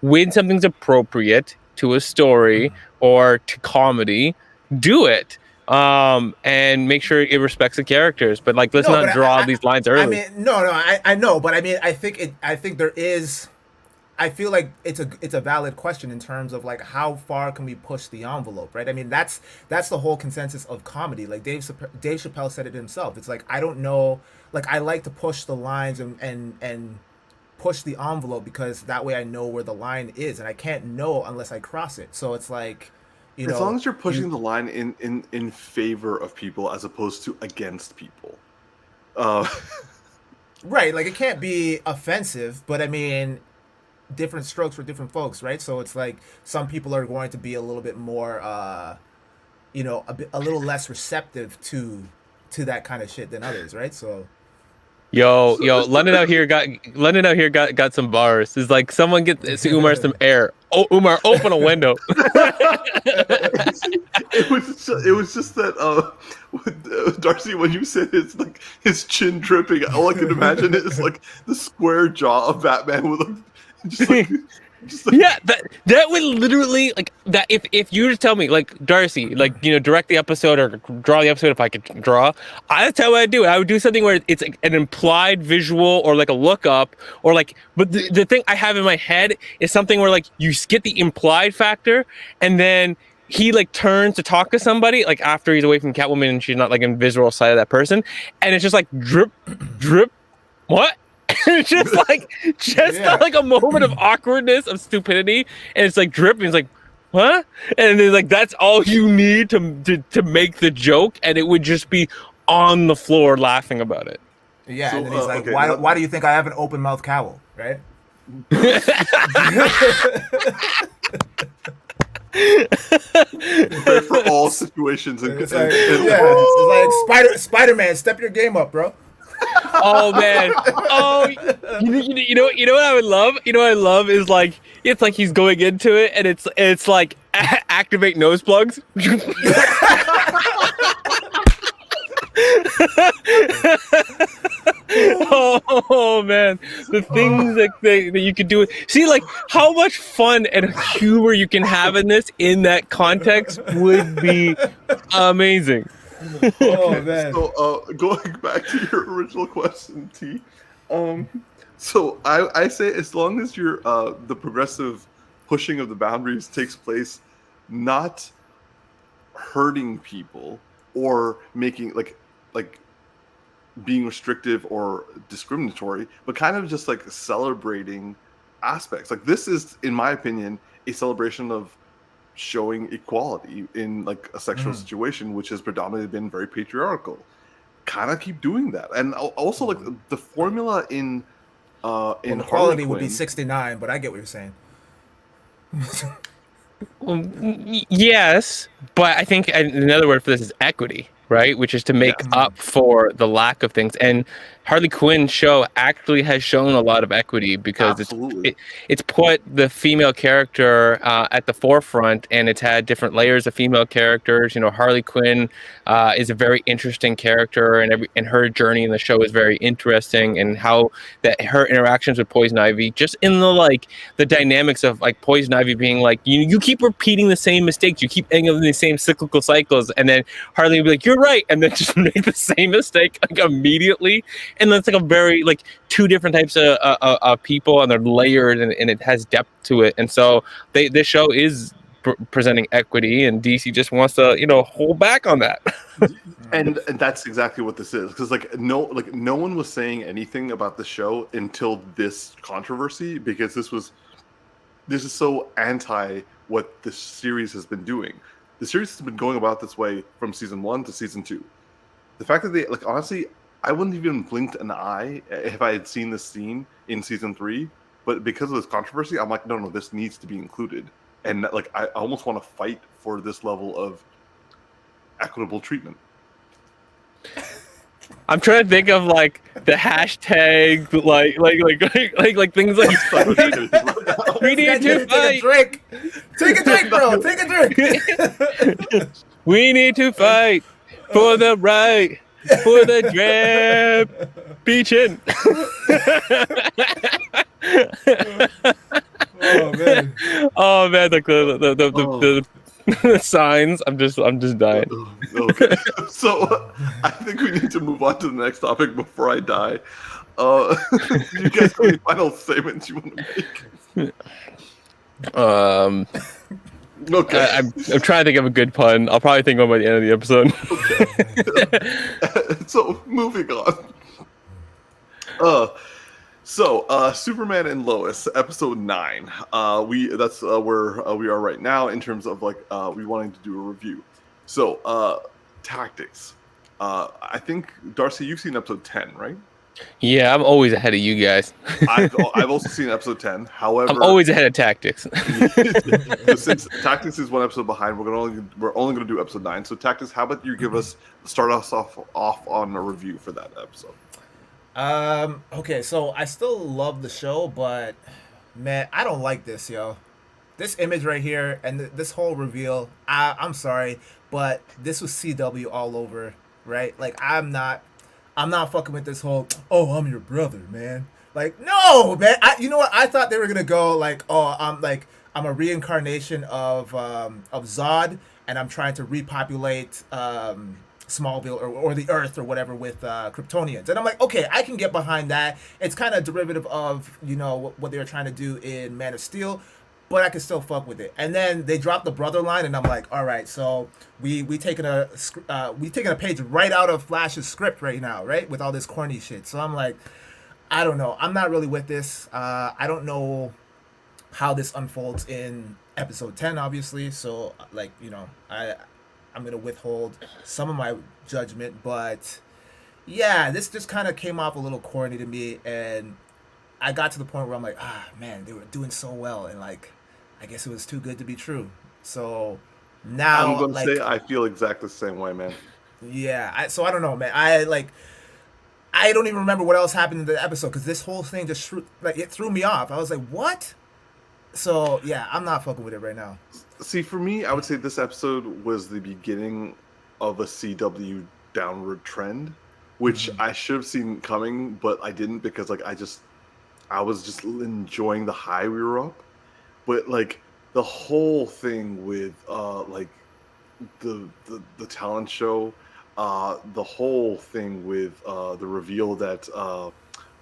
when something's appropriate to a story or to comedy, do it. And make sure it respects the characters, but like let's not draw these lines early. I mean, I know, but I mean, I think there is. I feel like it's a valid question in terms of like, how far can we push the envelope, right? I mean, that's the whole consensus of comedy. Like Dave Chappelle said it himself. It's like, I don't know, like I like to push the lines and push the envelope, because that way I know where the line is, and I can't know unless I cross it. So it's like, you know, as long as you're pushing the line in favor of people as opposed to against people. Right, like it can't be offensive, but I mean, different strokes for different folks, right? So it's like some people are going to be a little bit more, you know, a little less receptive to that kind of shit than others, right? So. Yo, London out here got some bars. It's like someone get Umar some air. Oh, Umar, open a window. It was just that Darcy, when you said it's like his chin dripping, all I can imagine is like the square jaw of Batman with just like yeah, that would literally, like, that if you were to tell me, like, Darcy, like, you know, direct the episode or draw the episode, if I could draw, that's how I'd do it. I would do something where it's like an implied visual or like a look up, or like, but the thing I have in my head is something where like you get the implied factor, and then he like turns to talk to somebody like after he's away from Catwoman and she's not like in visual sight of that person, and it's just like drip, drip, what? It's just like a moment of awkwardness, of stupidity, and it's like drip, and it's like, what? And then like that's all you need to make the joke, and it would just be on the floor laughing about it. Yeah, so, and then he's like, okay, why do you think I have an open mouth cowl, right? for all situations. It's like Spider-Man, step your game up, bro. Oh man. Oh, you know what I would love. You know what I love is like it's like he's going into it, and it's like activate nose plugs. Oh man, the things that you could do. See, like how much fun and humor you can have in that context would be amazing. Oh man. So, going back to your original question, T. So I say as long as your the progressive pushing of the boundaries takes place, not hurting people or making like being restrictive or discriminatory, but kind of just like celebrating aspects. Like this is, in my opinion, a celebration of showing equality in like a sexual situation, which has predominantly been very patriarchal. Kind of keep doing that, and also like the formula in equality would be 69, but I get what you're saying. Yes, but I think another word for this is equity, right? Which is to make up for the lack of things. And Harley Quinn's show actually has shown a lot of equity because it's put the female character at the forefront, and it's had different layers of female characters. You know, Harley Quinn is a very interesting character, and her journey in the show is very interesting, and how that her interactions with Poison Ivy, just in the dynamics of like Poison Ivy being like, you keep repeating the same mistakes, you keep ending up in the same cyclical cycles, and then Harley will be like, you're right, and then just make the same mistake like immediately. And that's like a very like two different types of people, and they're layered, and it has depth to it. And so this show is presenting equity, and DC just wants to hold back on that. and that's exactly what this is, because no one was saying anything about the show until this controversy, because this is so anti what the series has been doing. The series has been going about this way from season 1 to season 2. The fact that they honestly, I wouldn't even blinked an eye if I had seen this scene in season 3, but because of this controversy, I'm like, no, this needs to be included. And I almost want to fight for this level of equitable treatment. I'm trying to think of like the hashtag, like things like we need to fight. Take a drink, bro. Take a drink. We need to fight for the right. For the drab beachin. Oh man, like the signs. I'm just dying. Okay, so I think we need to move on to the next topic before I die. Do you guys have any final statements you want to make? Okay. I'm trying to think of a good pun. I'll probably think of one by the end of the episode. Okay. So moving on. Superman and Lois, episode 9. That's where we are right now in terms of we wanting to do a review. So Tactix. I think Darcy, you've seen episode 10, right? Yeah, I'm always ahead of you guys. I've also seen episode 10. However, I'm always ahead of Tactix. Since Tactix is one episode behind, we're only going to do episode 9. So Tactix, how about you start us off on a review for that episode? Okay, so I still love the show, but man, I don't like this, yo. This image right here and this whole reveal. I'm sorry, but this was CW all over, right? Like I'm not fucking with this whole, oh, I'm your brother, man. Like, no, man. You know what? I thought they were gonna go like, oh, I'm a reincarnation of Zod, and I'm trying to repopulate Smallville or the Earth or whatever with Kryptonians. And I'm like, okay, I can get behind that. It's kind of derivative of what they were trying to do in Man of Steel, but I can still fuck with it. And then they dropped the brother line, and I'm like, all right, so we taking a page right out of Flash's script right now, right, with all this corny shit. So I'm like, I don't know. I'm not really with this. I don't know how this unfolds in episode 10, obviously. So I'm gonna withhold some of my judgment, but yeah, this just kind of came off a little corny to me, and I got to the point where I'm like, man, they were doing so well, and I guess it was too good to be true. So now I'm gonna say I feel exactly the same way, man. Yeah, so I don't know, man. I I don't even remember what else happened in the episode because this whole thing just it threw me off. I was like, what? So yeah, I'm not fucking with it right now. See, for me, I would say this episode was the beginning of a CW downward trend, which I should have seen coming, but I didn't because like I was just enjoying the high we were up. But like the whole thing with like the talent show, the whole thing with the reveal that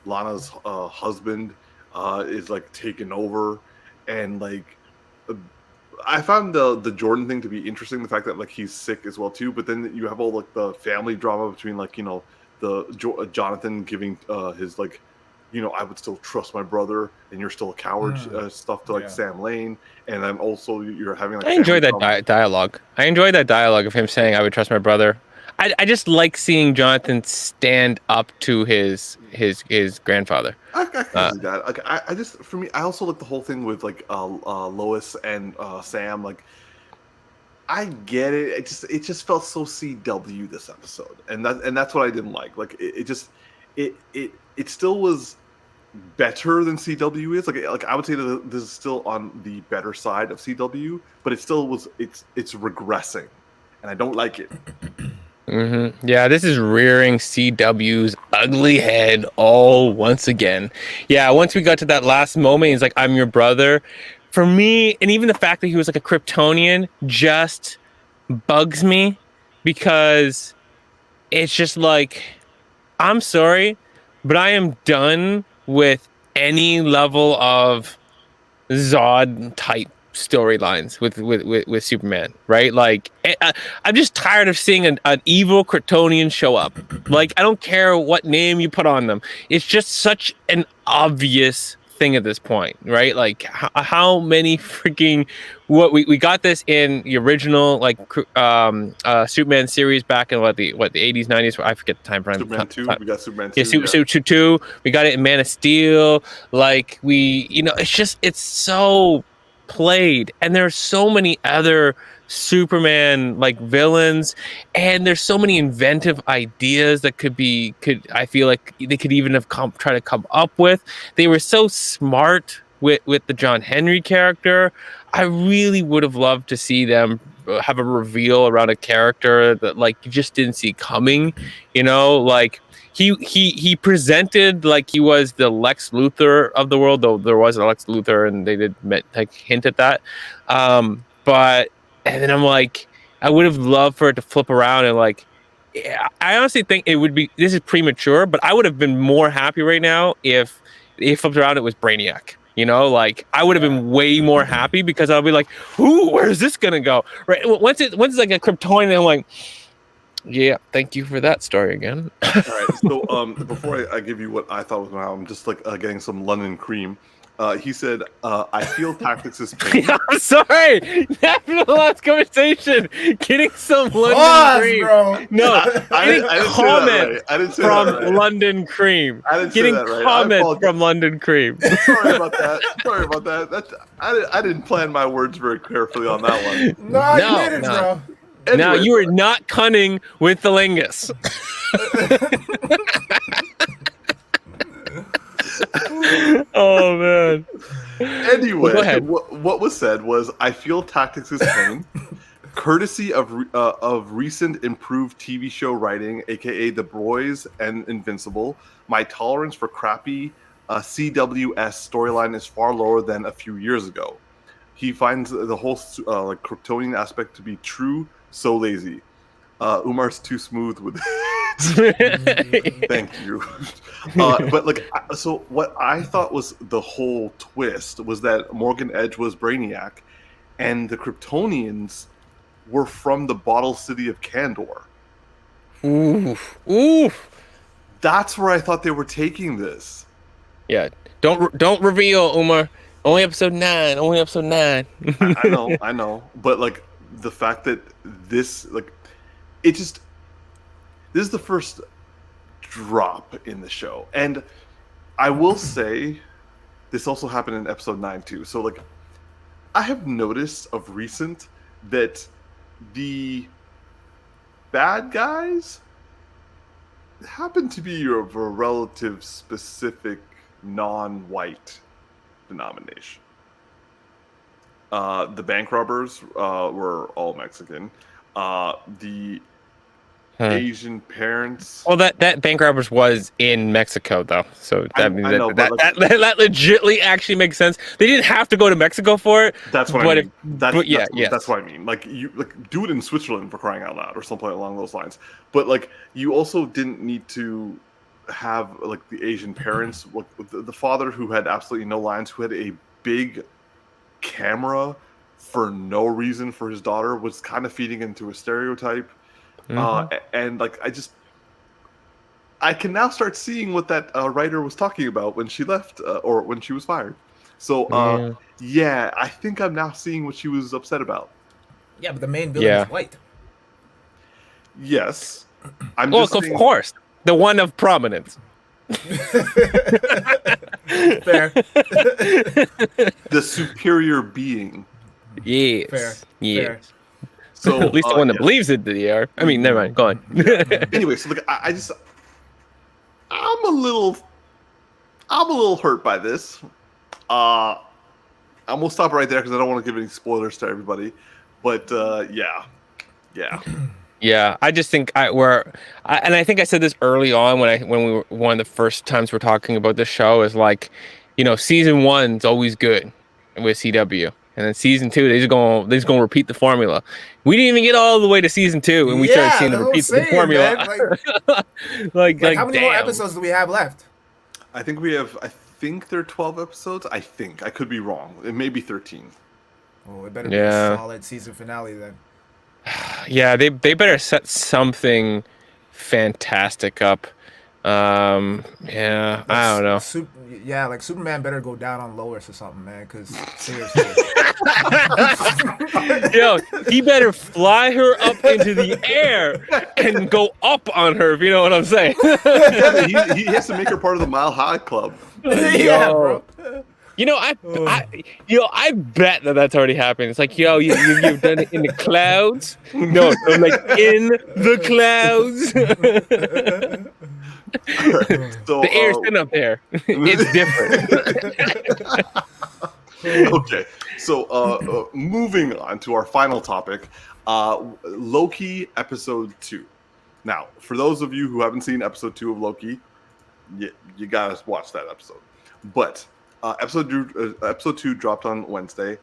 Lana's husband is like taken over, and like I found the Jordan thing to be interesting. The fact that like he's sick as well too, but then you have all like the family drama between like the Jonathan giving his like I would still trust my brother, and you're still a coward stuff to like Sam Lane, and I'm also you're having like I enjoyed that dialogue. I enjoyed that dialogue of him saying I would trust my brother. I just like seeing Jonathan stand up to his grandfather. I can see that. Like I just for me, I also like the whole thing with like Lois and Sam. Like I get it. It just felt so CW this episode, and that's what I didn't like. Like it still was better than CW is. Like I would say that this is still on the better side of CW, but it still was. It's regressing, and I don't like it. Mm-hmm. Yeah, this is rearing CW's ugly head all once again. Yeah, once we got to that last moment, he's like, "I'm your brother." For me, and even the fact that he was like a Kryptonian just bugs me because it's just like, I'm sorry, but I am done with any level of Zod type storylines with Superman, right? Like I'm just tired of seeing an evil Kryptonian show up. Like I don't care what name you put on them, it's just such an obvious thing at this point, right? Like how many freaking we got this in the original like Superman series back in the 80s 90s, I forget the time frame. Superman 2, we got Superman 2. Yeah, Super 2, we got it in Man of Steel. Like it's so played, and there's so many other Superman like villains, and there's so many inventive ideas that I feel like they could even have try to come up with. They were so smart with the John Henry character. I really would have loved to see them have a reveal around a character that like you just didn't see coming, like he presented like he was the Lex Luthor of the world, though there was a Lex Luthor and they did hint at that, but and then I'm like, I would have loved for it to flip around and like, I honestly think it would be, this is premature, but I would have been more happy right now if it flipped around, it was Brainiac. Like I would have been way more happy because I'll be like, ooh, where's this gonna go? Right. Once it's like a Kryptonian, I'm like, yeah, thank you for that story again. All right. So before I give you what I thought was now, I'm just like getting some London cream. He said, I feel Tactix is pain. I'm sorry. After the last conversation, getting some London cream. Bro. No, I didn't comment from London cream. I didn't getting say that right. comment from London cream. Sorry about that. I didn't plan my words very carefully on that one. No, you didn't, bro. Anyway, now you are not cunning with the lingus. Oh man. Anyway, what was said was, I feel Tactix is pain, courtesy of recent improved TV show writing, aka The Boys and Invincible. My tolerance for crappy CWS storyline is far lower than a few years ago. He finds the whole like Kryptonian aspect to be true, so lazy. Umar's too smooth with it. Thank you. But like, so what I thought was the whole twist was that Morgan Edge was Brainiac, and the Kryptonians were from the bottle city of Kandor. Oof. That's where I thought they were taking this. Yeah. Don't reveal, Umar. Only episode 9. I know. But like the fact that this this is the first drop in the show. And I will say this also happened in episode 9 too. So like I have noticed of recent that the bad guys happened to be of a relative specific non-white denomination. The bank robbers were all Mexican. The Asian parents. Well, that bank robbers was in Mexico, though, so I know, but that legitimately actually makes sense. They didn't have to go to Mexico for it. That's what I mean. That's what I mean. Like you do it in Switzerland, for crying out loud, or something along those lines. But like you also didn't need to have like the Asian parents. Like, the father who had absolutely no lines, who had a big camera for no reason for his daughter, was kind of feeding into a stereotype. And like I can now start seeing what that writer was talking about when she left or when she was fired. So I think I'm now seeing what she was upset about. Yeah, but the main villain is white. Yes, of course, the one of prominence. Fair. The superior being. Yes. Fair. Yes. Fair. So at least the one that believes it, they are. I mean, never mind. Go on. Anyway, so like, I'm a little hurt by this. I'm gonna stop right there because I don't want to give any spoilers to everybody. But yeah. Yeah, I just think and I think I said this early on when we were one of the first times we're talking about this show is like, season 1's always good with CW. And then season 2, they're just gonna repeat the formula. We didn't even get all the way to season 2, and we started seeing them repeat the formula. Man, like how many more episodes do we have left? I think there are 12 episodes. I could be wrong. It may be 13. Oh, it better be a solid season finale then. Yeah, they better set something fantastic up. I don't know. Like Superman better go down on Lois or something, man. Because seriously, he better fly her up into the air and go up on her. If you know what I'm saying. he has to make her part of the Mile High Club. Yeah, bro. I bet that's already happened. It's like, you've done it in the clouds. No, like in the clouds. So, the air's been up there. It's different. Okay, so moving on to our final topic, Loki episode 2. Now, for those of you who haven't seen episode 2 of Loki, you gotta watch that episode. But episode 2 dropped on Wednesday.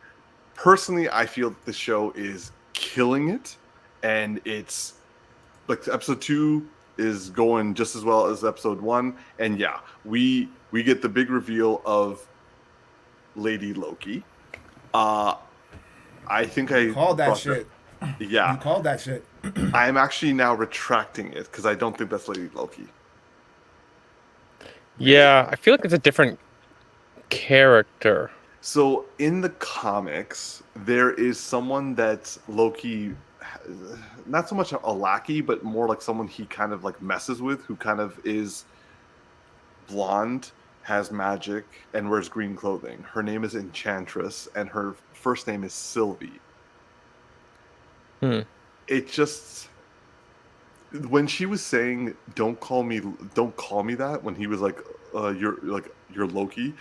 Personally, I feel that the show is killing it, and it's like episode 2 is going just as well as episode 1, and we get the big reveal of Lady Loki. I think I called that shit. Yeah, you called that shit. I'm actually now retracting it because I don't think that's Lady Loki. Yeah, I feel like it's a different character. So in the comics, there is someone that's Loki, not so much a lackey, but more like someone he kind of like messes with, who kind of is blonde, has magic, and wears green clothing. Her name is Enchantress, and her first name is Sylvie. It just, when she was saying don't call me that, when he was like you're Loki,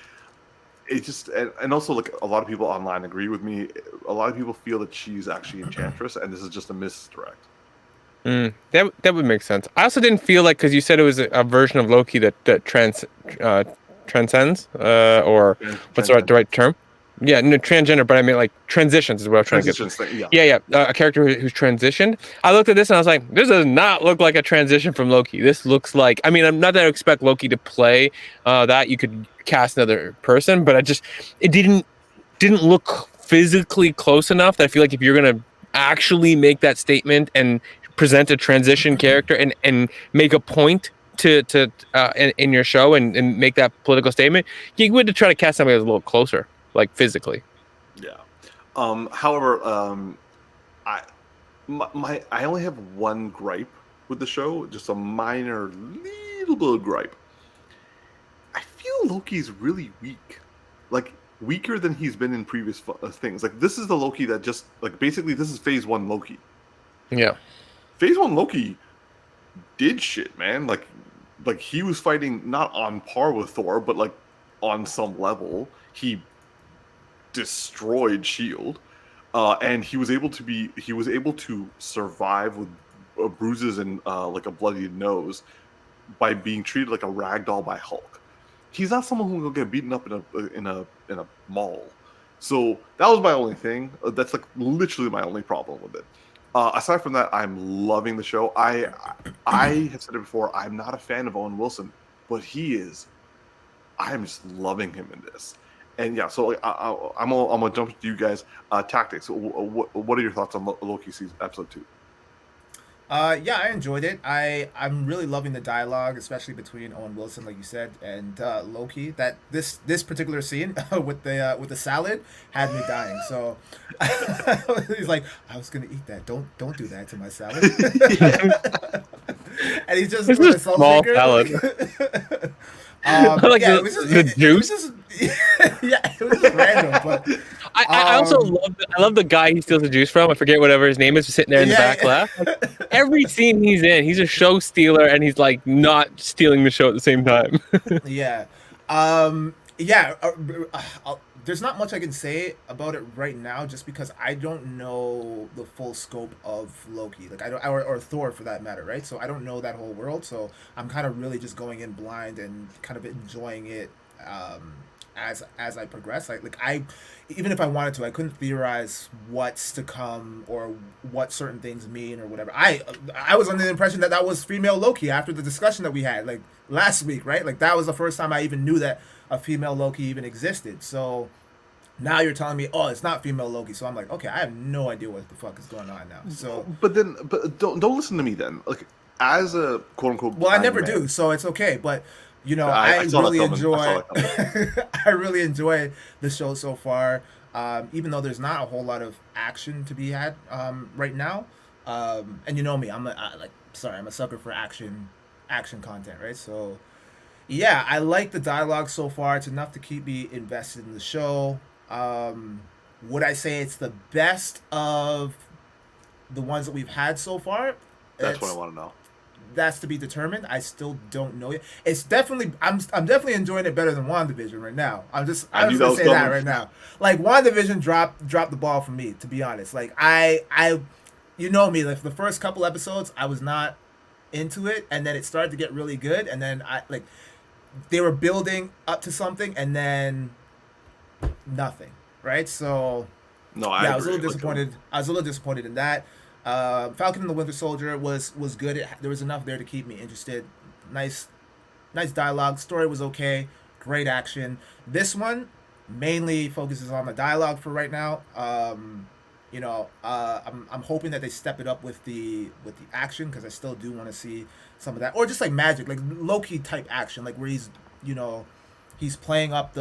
it just, and also like a lot of people online agree with me. A lot of people feel that she's actually Enchantress, and this is just a misdirect. That would make sense. I also didn't feel like, because you said it was a version of Loki that transcends, or what's the right term? Yeah, no, transgender, but I mean like transitions is what I'm trying to get. Yeah. A character who's transitioned. I looked at this and I was like, this does not look like a transition from Loki. This looks like, I mean, I'm not that I expect Loki to play that. You could cast another person, but it didn't look physically close enough that I feel like if you're gonna actually make that statement and present a transition character and make a point to in your show and make that political statement, you would try to cast somebody that's a little closer, like physically. Yeah. However, I only have one gripe with the show, just a minor little bit of gripe. I feel Loki's really weak, like weaker than he's been in previous things. Like this is the Loki that just like basically this is phase 1 Loki. Yeah. Phase 1 Loki did shit, man. Like like he was fighting not on par with Thor, but like on some level. He destroyed Shield, and he was able to survive with bruises and like a bloodied nose by being treated like a rag doll by Hulk. He's not someone who will get beaten up in a mall. So that was my only thing. That's like literally my only problem with it. Aside from that, I'm loving the show. I have said it before. I'm not a fan of Owen Wilson, but he is. I'm just loving him in this. And yeah, so like, I'm gonna jump to you guys. Tactics. What are your thoughts on Loki season episode 2? Yeah, I enjoyed it. I'm really loving the dialogue, especially between Owen Wilson, like you said, and Loki. That this particular scene with the salad had me dying. So he's like, I was gonna eat that. Don't do that to my salad. And he's just It's doing a a salt small shaker. salad. Like Yeah, the, it was just the it juice. was just yeah, it was just random. But I also um, love the guy he steals the juice from. I forget whatever his name is, just sitting there in the back left. Like, every scene he's in, he's a show stealer, and he's like not stealing the show at the same time. yeah. Yeah. There's not much I can say about it right now, just because I don't know the full scope of Loki, like I don't, or Thor for that matter, right? So I don't know that whole world, so I'm kind of really just going in blind and kind of enjoying it as I progress. Like I, even if I wanted to, I couldn't theorize what's to come or what certain things mean or whatever. I was under the impression that was female Loki after the discussion that we had like last week, right? Like that was the first time I even knew that a female Loki even existed. So now you're telling me, oh, it's not female Loki. So I'm like, okay, I have no idea what the fuck is going on now. So, but don't listen to me then. Like as a quote unquote. well, I never man, do, so it's okay. But you know, I I saw that really coming. I enjoy. saw that coming. I really enjoy the show so far. Even though there's not a whole lot of action to be had right now. And you know me, I'm a sucker for action content, right? So yeah, I like the dialogue so far. It's enough to keep me invested in the show. Would I say it's the best of the ones that we've had so far? That's what I want to know. That's to be determined. I still don't know yet. It's definitely I'm definitely enjoying it better than WandaVision right now. I'm just gonna say that right now. Like WandaVision dropped the ball for me, to be honest. Like I you know me, like the first couple episodes I was not into it, and then it started to get really good, and then I like they were building up to something, and then nothing, right? So No, yeah, I was a agree. little disappointed. I was a little disappointed in that. Falcon and the Winter Soldier was good. There was enough there to keep me interested. Nice dialogue. Story was okay. Great action. This one mainly focuses on the dialogue for right now. I'm hoping that they step it up with the action, because I still do want to see some of that, or just like magic, like Loki type action, like where he's playing up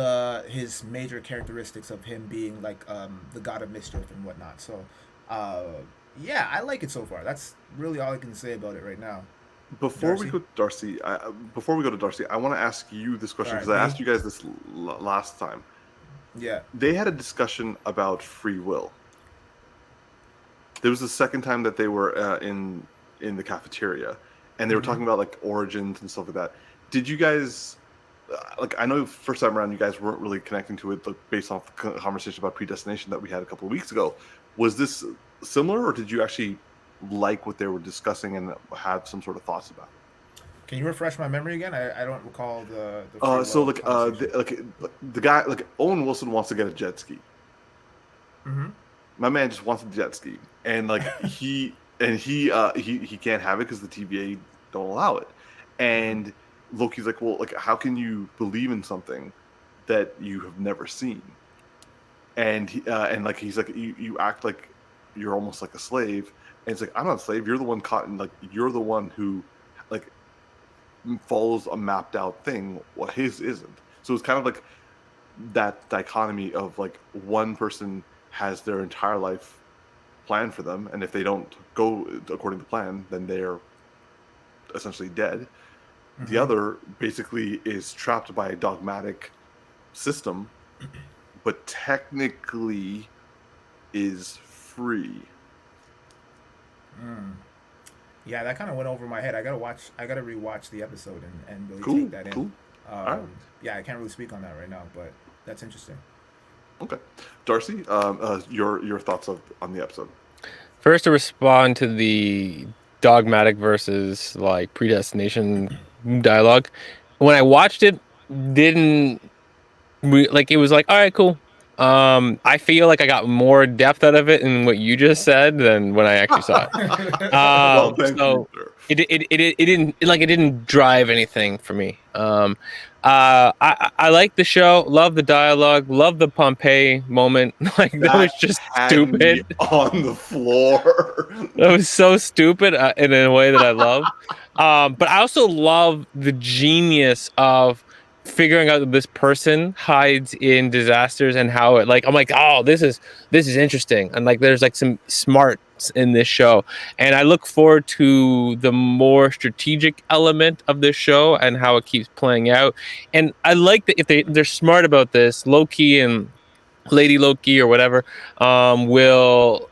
his major characteristics of him being like the god of mischief and whatnot. So yeah, I like it so far. That's really all I can say about it right now. Before Darcy? we go to Darcy, I want to ask you this question because Alright, I me? asked you guys this last time. Yeah. They had a discussion about free will. There was the second time that they were in the cafeteria, and they were talking about like origins and stuff like that. Did you guys like? I know first time around you guys weren't really connecting to it, like, based off the conversation about predestination that we had a couple of weeks ago. Was this similar, or did you actually like what they were discussing and have some sort of thoughts about it? Can you refresh my memory again? I don't recall the So free will conversation. the guy, like Owen Wilson wants to get a jet ski. Mm-hmm. My man just wants a jet ski, and like he can't have it because the TVA don't allow it. And Loki's like, well, like how can you believe in something that you have never seen? And he's like, you act like you're almost like a slave. And it's like, I'm not a slave. You're the one caught in, like, you're the one who like follows a mapped out thing. Well, his isn't. So it's kind of like that dichotomy of like one person has their entire life planned for them, and if they don't go according to plan, then they're essentially dead. Mm-hmm. The other basically is trapped by a dogmatic system, but technically is free. Yeah, that kind of went over my head. I gotta rewatch the episode and really Cool, take that in. cool. All right. Yeah, I can't really speak on that right now, but that's interesting. Okay, Darcy, your thoughts on the episode? First, to respond to the dogmatic versus like predestination dialogue. When I watched it, didn't like it was like, all right, cool. I feel like I got more depth out of it in what you just said than when I actually saw it. Well, thank you, So sir. it didn't drive anything for me. I like the show, love the dialogue, love the Pompeii moment. Like that was just had me stupid. on the floor. That was so stupid in a way that I love. But I also love the genius of figuring out that this person hides in disasters and how it like I'm like, oh, this is interesting. And like there's like some smarts in this show. And I look forward to the more strategic element of this show and how it keeps playing out. And I like that if they're smart about this, Loki and Lady Loki or whatever, will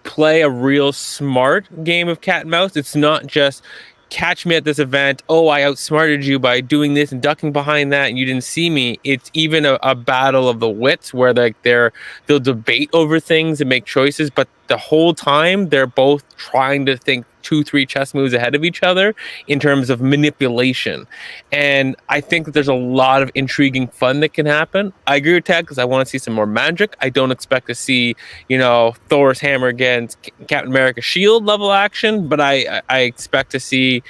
play a real smart game of cat and mouse. It's not just catch me at this event. Oh, I outsmarted you by doing this and ducking behind that, and you didn't see me. It's even a battle of the wits where like they'll debate over things and make choices, but the whole time they're both trying to think 2-3 chess moves ahead of each other in terms of manipulation. And I think that there's a lot of intriguing fun that can happen. I agree with Ted because I want to see some more magic. I don't expect to see, Thor's hammer against Captain America's shield level action, but I expect to see,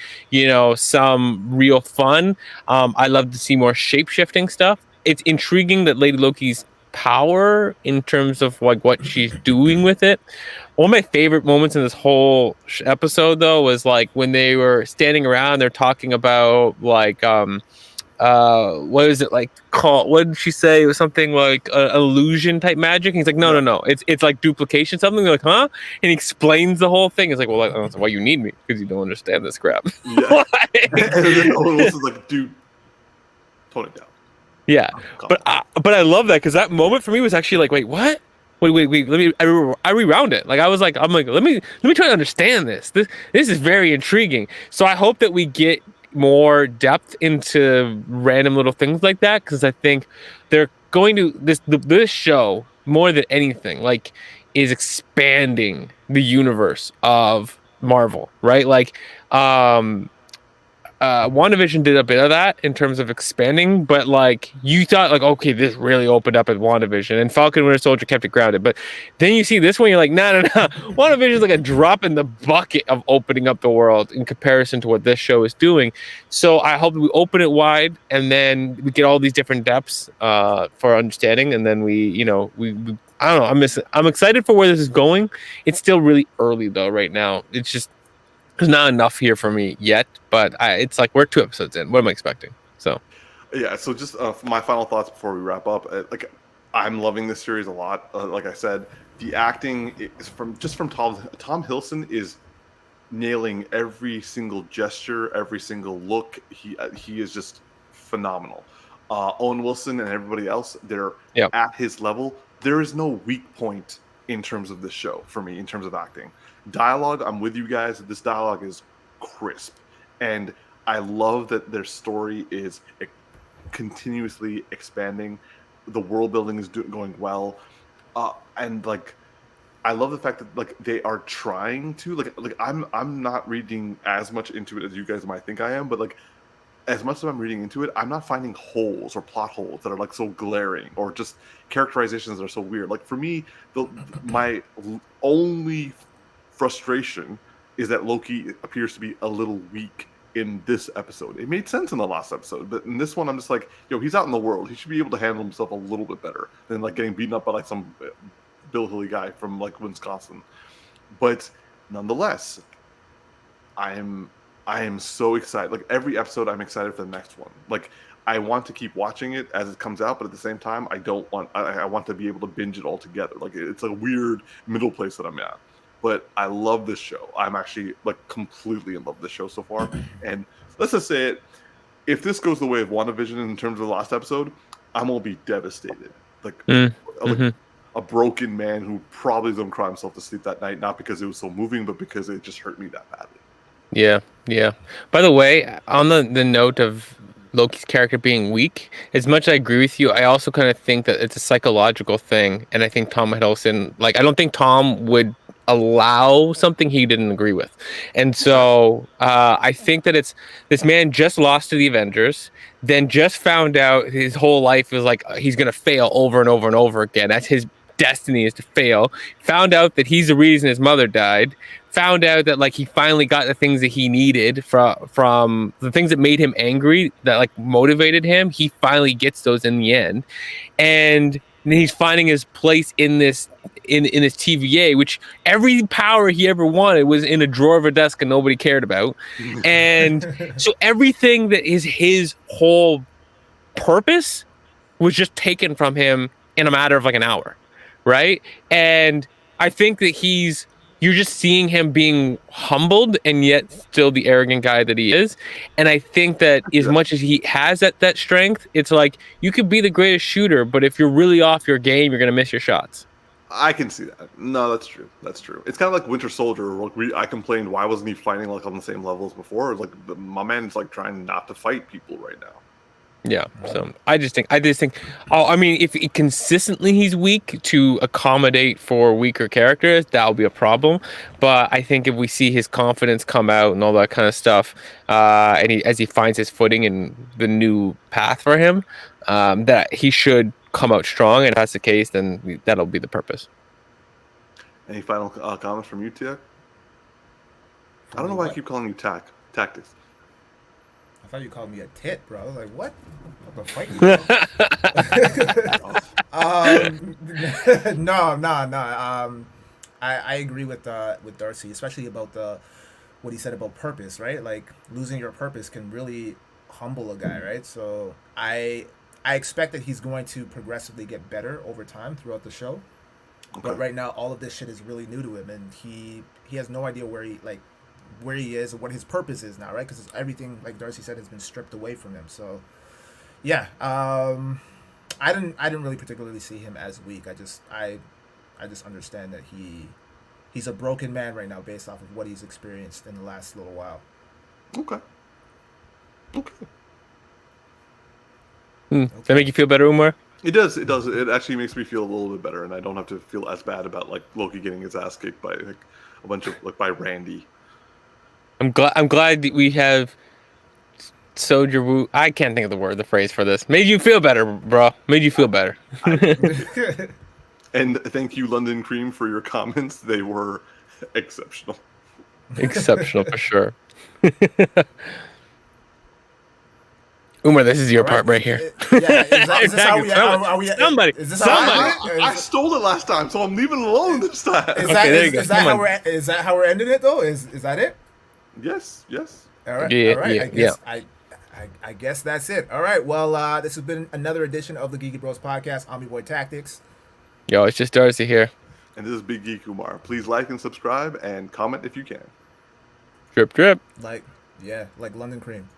some real fun. I love to see more shape-shifting stuff. It's intriguing that Lady Loki's power in terms of like what she's doing with it. One of my favorite moments in this whole episode though was like when they were standing around, they're talking about like what is it like called, what did she say? It was something like illusion type magic, and he's like no, it's like duplication something. They're like, huh? And he explains the whole thing. It's like, well, that's why you need me, because you don't understand this crap. Yeah. And then Owen Wilson's like, dude, tone it down. Yeah, but I love that because that moment for me was actually like, wait, what? Wait. I rewound it. Like I'm like, let me try to understand this. This is very intriguing. So I hope that we get more depth into random little things like that, because I think they're going to this show more than anything like is expanding the universe of Marvel, right? Like, WandaVision did a bit of that in terms of expanding, but like you thought like, okay, this really opened up at WandaVision, and Falcon and Winter Soldier kept it grounded. But then you see this one, you're like, no. WandaVision is like a drop in the bucket of opening up the world in comparison to what this show is doing. So I hope we open it wide, and then we get all these different depths for understanding, and then we I don't know. I'm excited for where this is going. It's still really early though right now. It's just there's not enough here for me yet, but it's like we're 2 episodes in. What am I expecting? So, yeah. So just my final thoughts before we wrap up. Like, I'm loving this series a lot. Like I said, the acting is from Tom Hiddleston is nailing every single gesture, every single look. He is just phenomenal. Owen Wilson and everybody else, they're at his level. There is no weak point in terms of this show for me in terms of acting. Dialogue, I'm with you guys. This dialogue is crisp, and I love that their story is continuously expanding. The world building is going well, and like I love the fact that like they are trying to like I'm not reading as much into it as you guys might think I am, but like as much as I'm reading into it, I'm not finding holes or plot holes that are like so glaring or just characterizations that are so weird. Like for me, my only frustration is that Loki appears to be a little weak in this episode. It made sense in the last episode, but in this one, I'm just like, he's out in the world. He should be able to handle himself a little bit better than like getting beaten up by like some Bill Hilly guy from like Wisconsin. But nonetheless, I am so excited. Like every episode, I'm excited for the next one. Like I want to keep watching it as it comes out, but at the same time, I want to be able to binge it all together. Like it's a weird middle place that I'm at. But I love this show. I'm actually like completely in love with this show so far. And let's just say it, if this goes the way of WandaVision in terms of the last episode, I'm gonna be devastated. Like, a broken man who probably didn't cry himself to sleep that night, not because it was so moving, but because it just hurt me that badly. Yeah, yeah. By the way, on the note of Loki's character being weak, as much as I agree with you, I also kind of think that it's a psychological thing, and I think Tom Hiddleston, like, I don't think Tom would allow something he didn't agree with, and so I think that it's this man just lost to the Avengers, then just found out his whole life is like he's gonna fail over and over and over again. That's his destiny, is to fail. Found out that he's the reason his mother died, found out that like he finally got the things that he needed from the things that made him angry, that like motivated him. He finally gets those in the end, and then he's finding his place in this in this TVA, which every power he ever wanted was in a drawer of a desk and nobody cared about. And so everything that is his whole purpose was just taken from him in a matter of like an hour, right? And I think that you're just seeing him being humbled and yet still the arrogant guy that he is. And I think that as much as he has that strength, it's like you could be the greatest shooter, but if you're really off your game, you're going to miss your shots. I can see that. No, that's true. That's true. It's kind of like Winter Soldier. Like I complained, why wasn't he fighting like on the same level as before? Like my man's like trying not to fight people right now. Yeah, so I just think, I mean, if consistently he's weak to accommodate for weaker characters, that'll be a problem. But I think if we see his confidence come out and all that kind of stuff, and as he finds his footing in the new path for him, that he should come out strong. And if that's the case, then that'll be the purpose. Any final comments from you, Tia? I don't know why I keep calling you Tactix. I thought you called me a tit, bro. I was like, what? What the fuck? No. I agree with Darcy, especially about what he said about purpose, right? Like losing your purpose can really humble a guy, right? So I expect that he's going to progressively get better over time throughout the show. Okay. But right now, all of this shit is really new to him, and he has no idea where he is and what his purpose is now, right? Because everything, like Darcy said, has been stripped away from him. So, yeah, I didn't really particularly see him as weak. I just understand that he's a broken man right now based off of what he's experienced in the last little while. Okay. Does that make you feel better, Umar? It does. It actually makes me feel a little bit better, and I don't have to feel as bad about like Loki getting his ass kicked by like a bunch of by Randy. I'm glad that we have Soju. I can't think of the phrase for this. Made you feel better, bro. Made you feel better. And thank you, London Cream, for your comments. They were exceptional. Exceptional for sure. Umar, this is your part right here. Is this how we somebody. Is this I stole it last time, so I'm leaving it alone this time. Is that how we're ending it though? Is that it? Yes. All right. Yeah, all right. yeah, I guess that's it. All right. Well, this has been another edition of the Geeky Bros Podcast. I'm your boy Tactix. Yo, it's just Darcy here. And this is Big Geek Umar. Please like and subscribe and comment if you can. Drip, drip. Like London Cream.